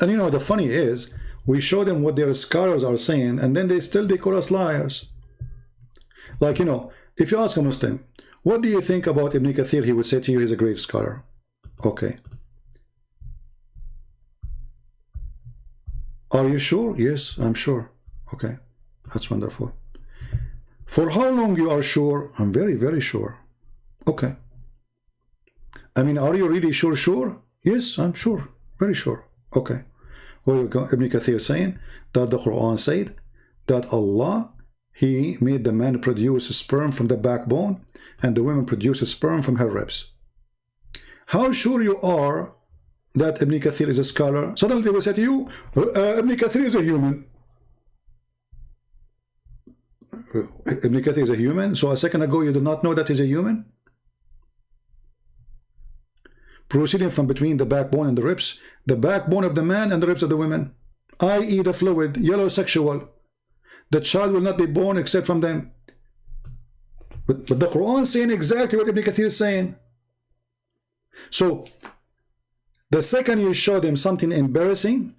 [SPEAKER 1] And you know, the funny is, we show them what their scholars are saying, and then they call us liars. Like, you know, if you ask a Muslim, what do you think about Ibn Kathir? He would say to you, he's a great scholar. Okay. Are you sure? Yes, I'm sure. Okay, that's wonderful. For how long you are sure? I'm very, very sure. Okay. I mean, are you really sure? Yes, I'm sure. Very sure. Okay. Well, Ibn Kathir saying that the Quran said that Allah, He made the man produce sperm from the backbone and the women produce sperm from her ribs. How sure you are that Ibn Kathir is a scholar? Suddenly they will say to you, Ibn Kathir is a human. Ibn Kathir is a human? So a second ago you did not know that he's a human? Proceeding from between the backbone and the ribs, the backbone of the man and the ribs of the women, i.e. the fluid, yellow sexual. The child will not be born except from them. But the Quran is saying exactly what Ibn Kathir is saying. So, the second you show them something embarrassing,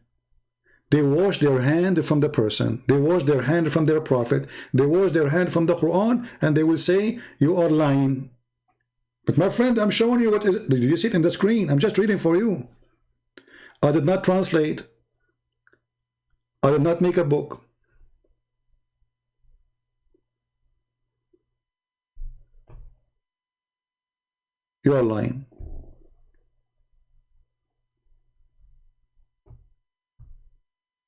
[SPEAKER 1] they wash their hand from the person. They wash their hand from their prophet. They wash their hand from the Quran, and they will say, you are lying. But my friend, I'm showing you what is it. Do you see it in the screen? I'm just reading for you. I did not translate. I did not make a book. You are lying.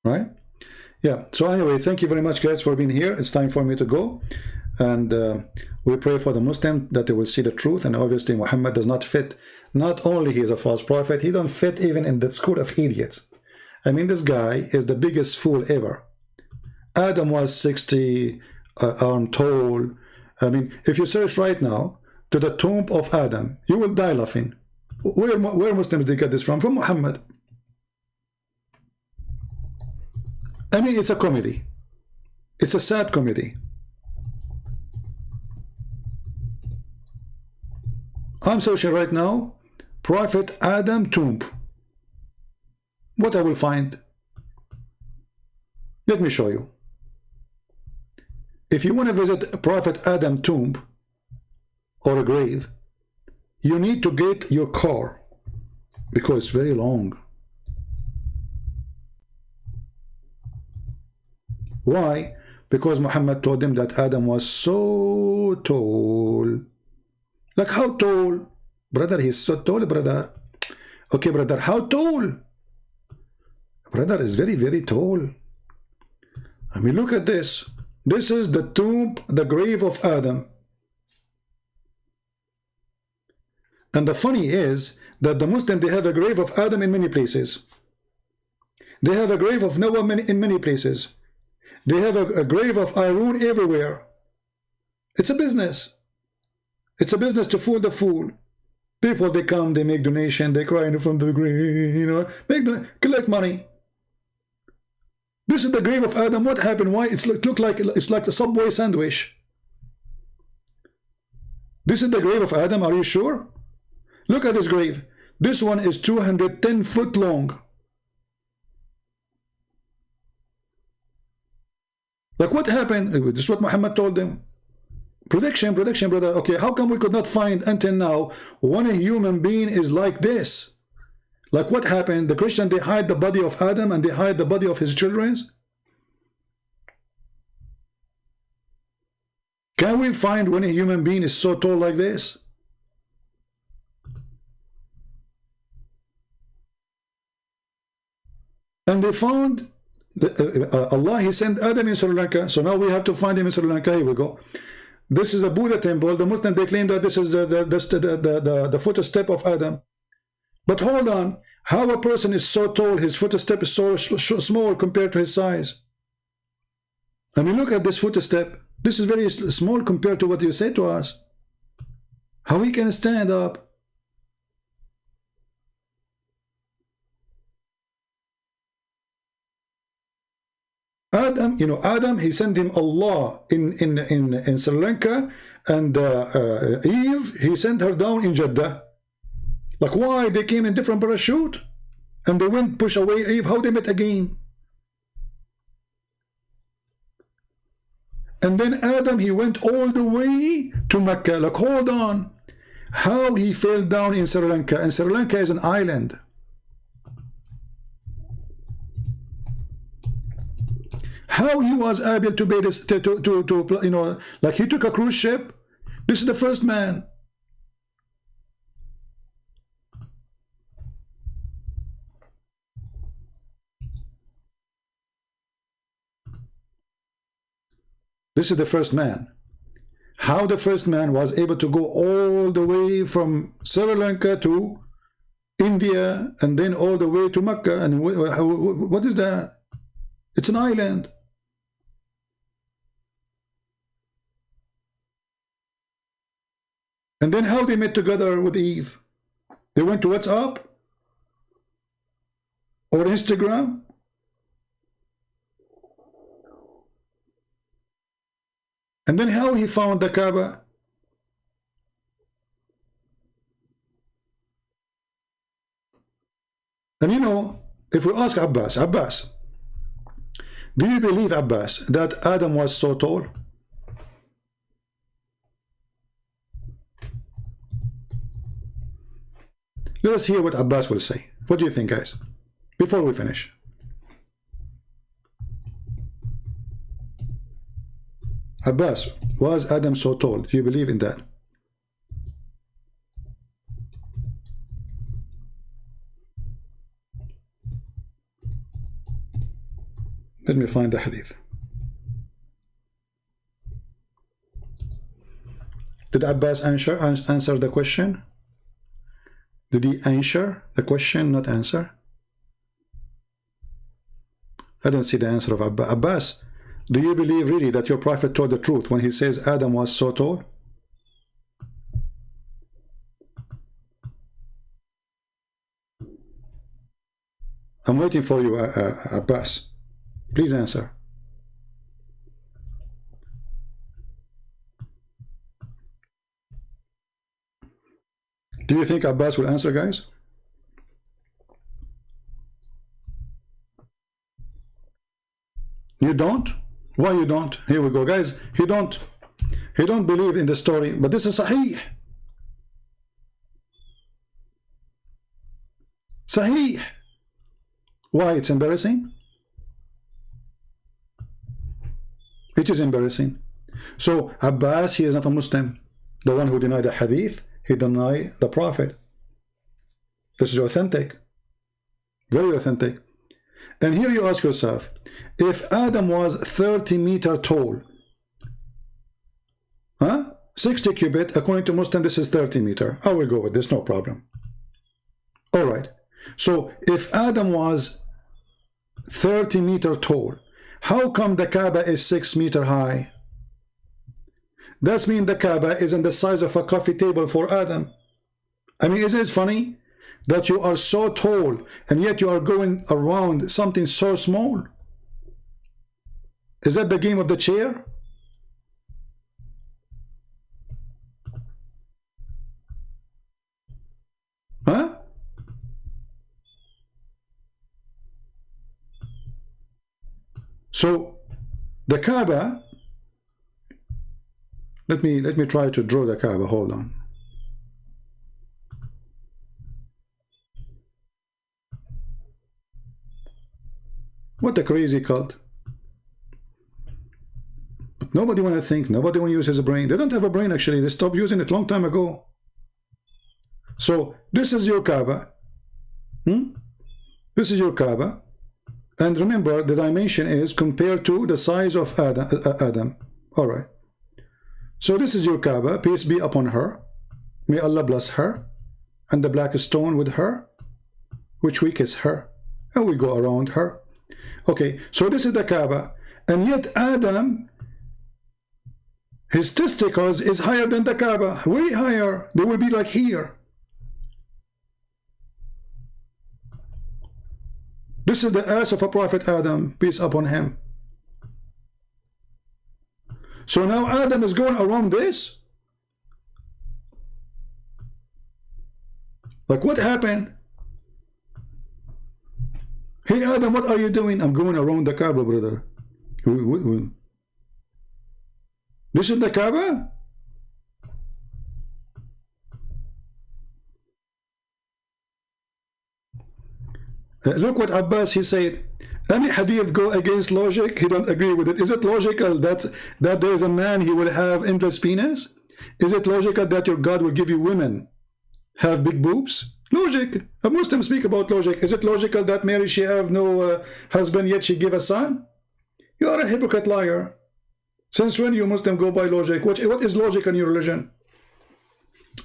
[SPEAKER 1] Right? Yeah. So anyway, thank you very much, guys, for being here. It's time for me to go. And we pray for the Muslim that they will see the truth. And obviously Muhammad does not fit. Not only he is a false prophet, he don't fit even in the school of idiots. I mean, this guy is the biggest fool ever. Adam was 60 arm tall. I mean, if you search right now to the tomb of Adam, you will die laughing. Where Muslims they get this from? From Muhammad. I mean, it's a comedy. It's a sad comedy. I'm searching right now, Prophet Adam tomb. What I will find? Let me show you. If you want to visit Prophet Adam tomb or a grave, you need to get your car because it's very long. Why? Because Muhammad told them that Adam was so tall. Like how tall? Brother, he's so tall, brother. Okay, brother, how tall? Brother is very, very tall. I mean, look at this. This is the tomb, the grave of Adam. And the funny is that the Muslim, they have a grave of Adam in many places. They have a grave of Noah in many places. They have a grave of Aaron everywhere. It's a business. It's a business to fool the fool. People, they come, they make donation, they cry in front of the grave, you know, collect money. This is the grave of Adam. What happened? Why? It's like a Subway sandwich. This is the grave of Adam. Are you sure? Look at this grave. This one is 210 foot long. Like what happened? This is what Muhammad told them. Prediction, brother. Okay, how come we could not find until now when a human being is like this? Like what happened? The Christian, they hide the body of Adam and they hide the body of his children. Can we find when a human being is so tall like this? and they found Allah, he sent Adam in Sri Lanka, so now we have to find him in Sri Lanka. Here we go. This is a Buddha temple. The Muslim, they claim that this is the footstep of Adam. But hold on, how a person is so tall, his footstep is so small compared to his size? I mean, look at this footstep. This is very small compared to what you say to us. How he can stand up? Adam, Adam, he sent him Allah in Sri Lanka, and Eve, he sent her down in Jeddah. Like, why? They came in different parachute, and they went push away Eve. How they met again? And then Adam, he went all the way to Mecca. Like, hold on, how he fell down in Sri Lanka? And Sri Lanka is an island. How he was able to be this, like he took a cruise ship. This is the first man. This is the first man. How the first man was able to go all the way from Sri Lanka to India and then all the way to Mecca. And what is that? It's an island. And then how they met together with Eve? They went to WhatsApp or Instagram? And then how he found the Kaaba? And if we ask Abbas, do you believe, Abbas, that Adam was so tall? Let us hear what Abbas will say. What do you think, guys? Before we finish. Abbas, was Adam so tall? Do you believe in that? Let me find the hadith. Did Abbas answer the question? Did he answer the question, not answer? I don't see the answer of Abbas. Abbas, do you believe really that your prophet told the truth when he says Adam was so tall? I'm waiting for you, Abbas. Please answer. Do you think Abbas will answer, guys? You don't? Why you don't? Here we go, guys. He don't believe in the story, but this is Sahih. Sahih. Why it's embarrassing? It is embarrassing. So Abbas, he is not a Muslim. The one who denied the hadith, he denied the prophet. This is authentic. Very authentic. And here you ask yourself, if Adam was 30 meters tall, 60 cubit, according to Muslim, this is 30 meters. I will go with this, no problem. All right. So if Adam was 30 meters tall, how come the Kaaba is 6 meters high? That means the Kaaba is in the size of a coffee table for Adam. I mean, isn't it funny that you are so tall and yet you are going around something so small? Is that the game of the chair? Huh? So the Kaaba, let me try to draw the Kaaba. Hold on. What a crazy cult. But nobody want to think, nobody want to use his brain. They don't have a brain, actually. They stopped using it long time ago. So this is your Kaaba. This is your Kaaba. And remember, the dimension is compared to the size of Adam. All right. So this is your Kaaba. Peace be upon her. May Allah bless her. And the black stone with her, which we kiss her. And we go around her. Okay, so this is the Kaaba. And yet Adam, his testicles is higher than the Kaaba. Way higher. They will be like here. This is the ass of a prophet Adam, peace upon him. So now Adam is going around this? Like what happened? Hey Adam, what are you doing? I'm going around the Kaaba, brother. This is the Kaaba? Look what Abbas, he said, any hadith go against logic, he don't agree with it. Is it logical that there is a man, he will have endless penis? Is it logical that your God will give you women have big boobs? Logic. A Muslim speak about logic. Is it logical that Mary, she have no husband, yet she give a son? You are a hypocrite liar. Since when you Muslim go by logic? What is logic in your religion?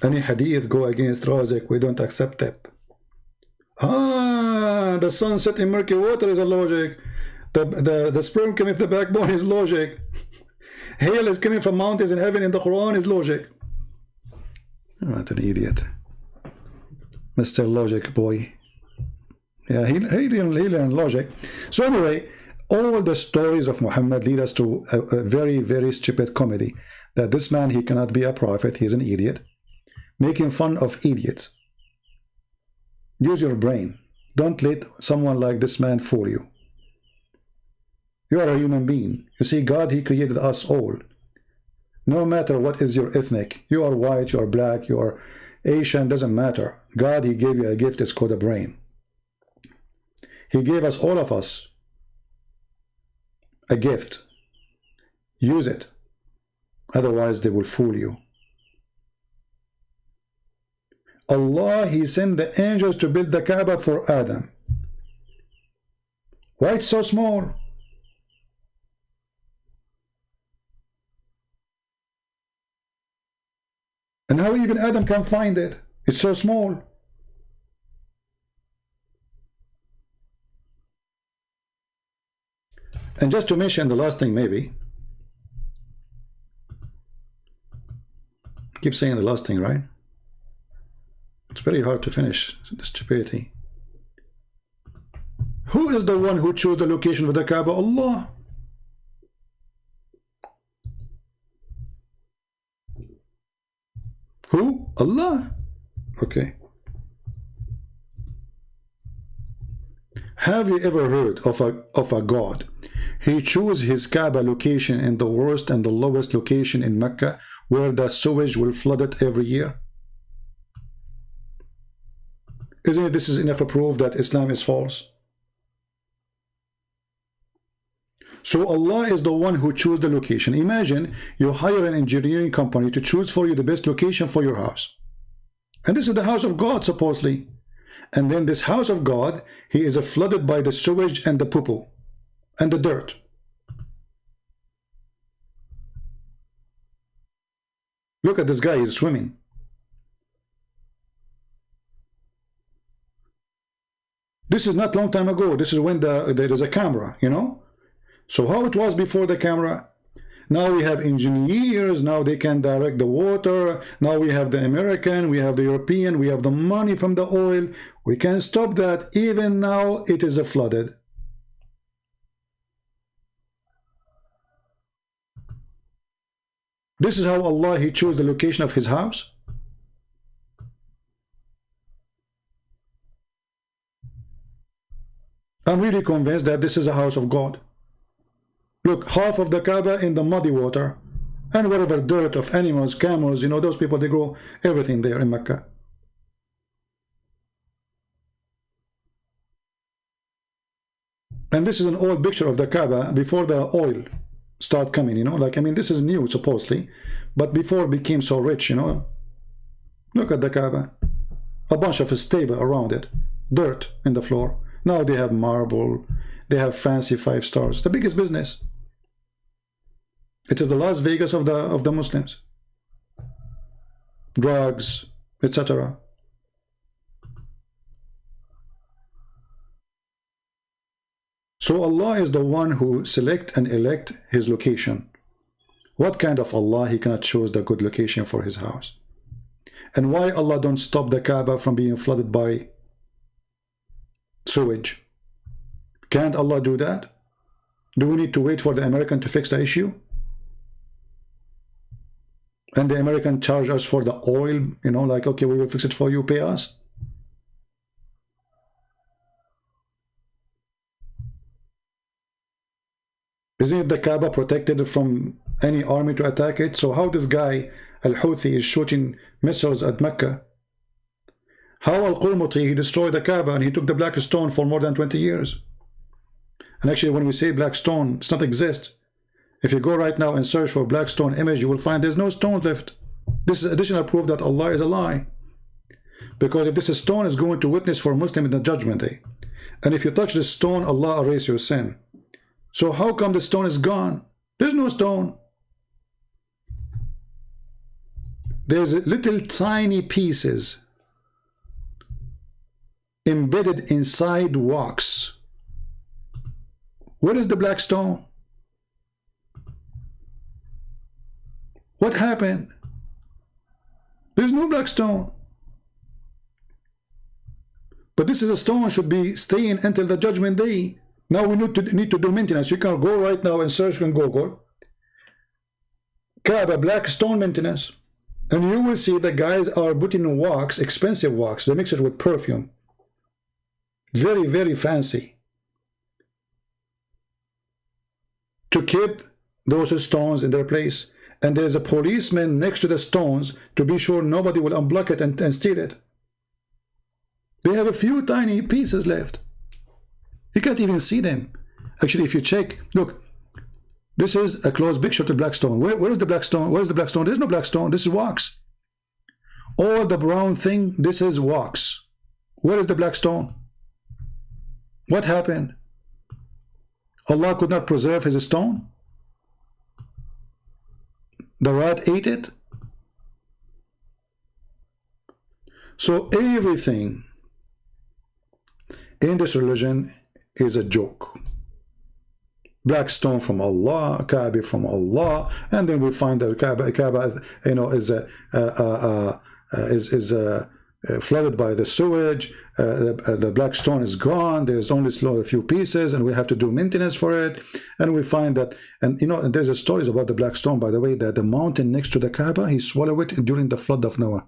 [SPEAKER 1] Any hadith go against logic, we don't accept it. Ah, the sun set in murky water is a logic. The sperm coming from the backbone is logic. Hail is coming from mountains in heaven in the Quran is logic. What an idiot. Mr. Logic boy. Yeah, he learned logic. So anyway, all the stories of Muhammad lead us to a very, very stupid comedy. That this man, he cannot be a prophet, he's an idiot. Making fun of idiots. Use your brain. Don't let someone like this man fool you. You are a human being. You see, God, he created us all. No matter what is your ethnic. You are white, you are black, you are Asian, doesn't matter. God, he gave you a gift, it's called a brain. He gave us, all of us, a gift. Use it. Otherwise, they will fool you. Allah, he sent the angels to build the Kaaba for Adam. Why it's so small? And how even Adam can find it? It's so small. And just to mention the last thing, maybe. I keep saying the last thing, right? It's very hard to finish the stupidity. Who is the one who chose the location of the Kaaba? Allah. Who? Allah. Okay. Have you ever heard of a God? He chose his Kaaba location in the worst and the lowest location in Mecca, where the sewage will flood it every year. Isn't it this is enough proof that Islam is false? So Allah is the one who chose the location. Imagine you hire an engineering company to choose for you the best location for your house. And this is the house of God, supposedly. And then this house of God, he is flooded by the sewage and the poo-poo and the dirt. Look at this guy, he's swimming. This is not long time ago. This is when there is a camera, you know. So how it was before the camera? Now we have engineers. Now they can direct the water. Now we have the American. We have the European. We have the money from the oil. We can stop that. Even now it is flooded. This is how Allah, he chose the location of his house. I'm really convinced that this is a house of God. Look, half of the Kaaba in the muddy water, and whatever dirt of animals, camels, you know, those people, they grow everything there in Mecca. And this is an old picture of the Kaaba before the oil start coming, you know, like, I mean, this is new supposedly, but before it became so rich, you know. Look at the Kaaba, a bunch of stable around it, dirt in the floor. Now they have marble, They have fancy 5 stars. The biggest business. It is the Las Vegas of the Muslims. Drugs, etc. So Allah is the one who select and elect his location. What kind of Allah he cannot choose the good location for his house? And why Allah don't stop the Kaaba from being flooded by sewage? Can't Allah do that? Do we need to wait for the American to fix the issue? And the American charge us for the oil, you know, like, okay, we will fix it for you, pay us. Isn't the Kaaba protected from any army to attack it? So how this guy, Al-Houthi, is shooting missiles at Mecca? How Al-Qurmuti, he destroyed the Kaaba and he took the black stone for more than 20 years. And actually, when we say black stone, it's not exist. If you go right now and search for black stone image, you will find there's no stone left. This is additional proof that Allah is a lie. Because if this stone is going to witness for Muslim in the judgment day, and if you touch this stone, Allah erase your sin. So how come the stone is gone? There's no stone. There's little tiny pieces embedded inside rocks. Where is the black stone? What happened? There's no black stone. But this is a stone should be staying until the judgment day. Now we need to do maintenance. You can go right now and search on Google Kaaba black stone maintenance, and you will see the guys are putting wax, expensive wax. They mix it with perfume. Very, very fancy. To keep those stones in their place. And there's a policeman next to the stones to be sure nobody will unblock it and steal it. They have a few tiny pieces left. You can't even see them. Actually, if you check, look, this is a close picture of the black stone. Where is the black stone? Where is the black stone? There's no black stone. This is wax. All the brown thing, this is wax. Where is the black stone? What happened? Allah could not preserve his stone? The rat ate it? So everything in this religion is a joke. Black stone from Allah, Kaaba from Allah, and then we find that Kaaba, you know, is flooded by the sewage. The black stone is gone. There's only a few pieces, and we have to do maintenance for it. And we find that, and you know, and there's a stories about the black stone, by the way, that the mountain next to the Kaaba, he swallowed it during the flood of Noah.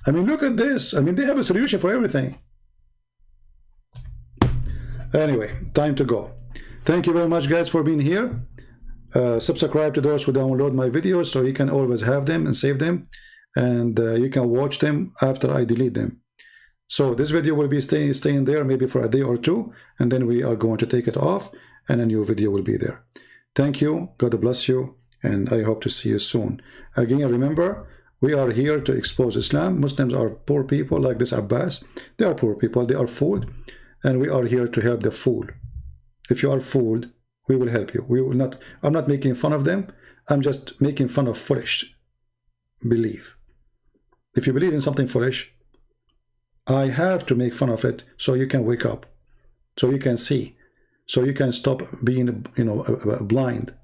[SPEAKER 1] I mean, look at this. I mean, they have a solution for everything. Anyway, time to go. Thank you very much, guys, for being here. Subscribe to those who download my videos so you can always have them and save them, and you can watch them after I delete them. So this video will be staying there maybe for a day or two, and then we are going to take it off and a new video will be there. Thank you. God bless you, and I hope to see you soon. Again, remember, we are here to expose Islam. Muslims are poor people like this Abbas. They are poor people. They are fooled, and we are here to help the fool. If you are fooled, we will help you. We will not. I'm not making fun of them. I'm just making fun of foolish belief. If you believe in something foolish, I have to make fun of it so you can wake up, so you can see, so you can stop being, you know, blind.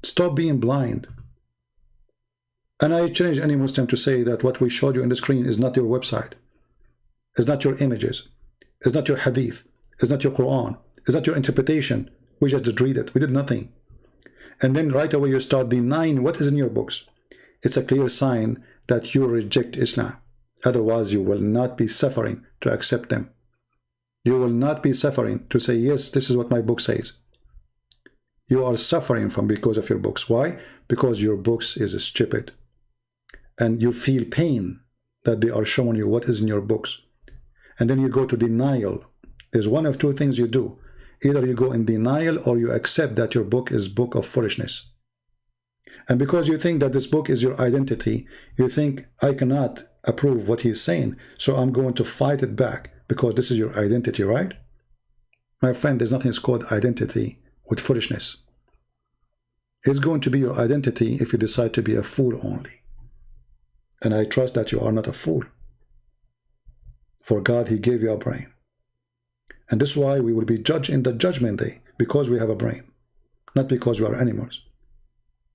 [SPEAKER 1] Stop being blind. And I challenge any Muslim to say that what we showed you on the screen is not your website, it's not your images, it's not your hadith, it's not your Quran, it's not your interpretation. We just read it. We did nothing. And then right away you start denying what is in your books. It's a clear sign that you reject Islam. Otherwise, you will not be suffering to accept them. You will not be suffering to say, yes, this is what my book says. You are suffering from because of your books. Why? Because your books is stupid. And you feel pain that they are showing you what is in your books. And then you go to denial. There's one of two things you do. Either you go in denial or you accept that your book is book of foolishness. And because you think that this book is your identity, you think, I cannot approve what he's saying, so I'm going to fight it back because this is your identity, right? My friend, there's nothing called identity with foolishness. It's going to be your identity if you decide to be a fool only. And I trust that you are not a fool. For God, he gave you a brain. And this is why we will be judged in the judgment day, because we have a brain, not because we are animals.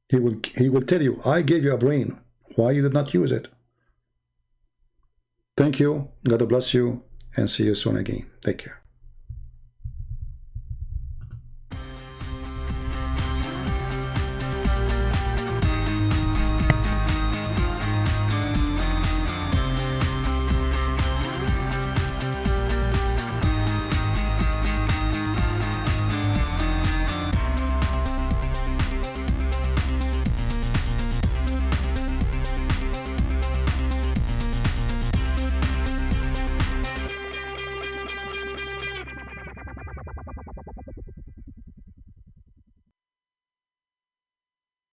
[SPEAKER 1] He will tell you, I gave you a brain. Why you did not use it? Thank you. God bless you, and see you soon again. Take care.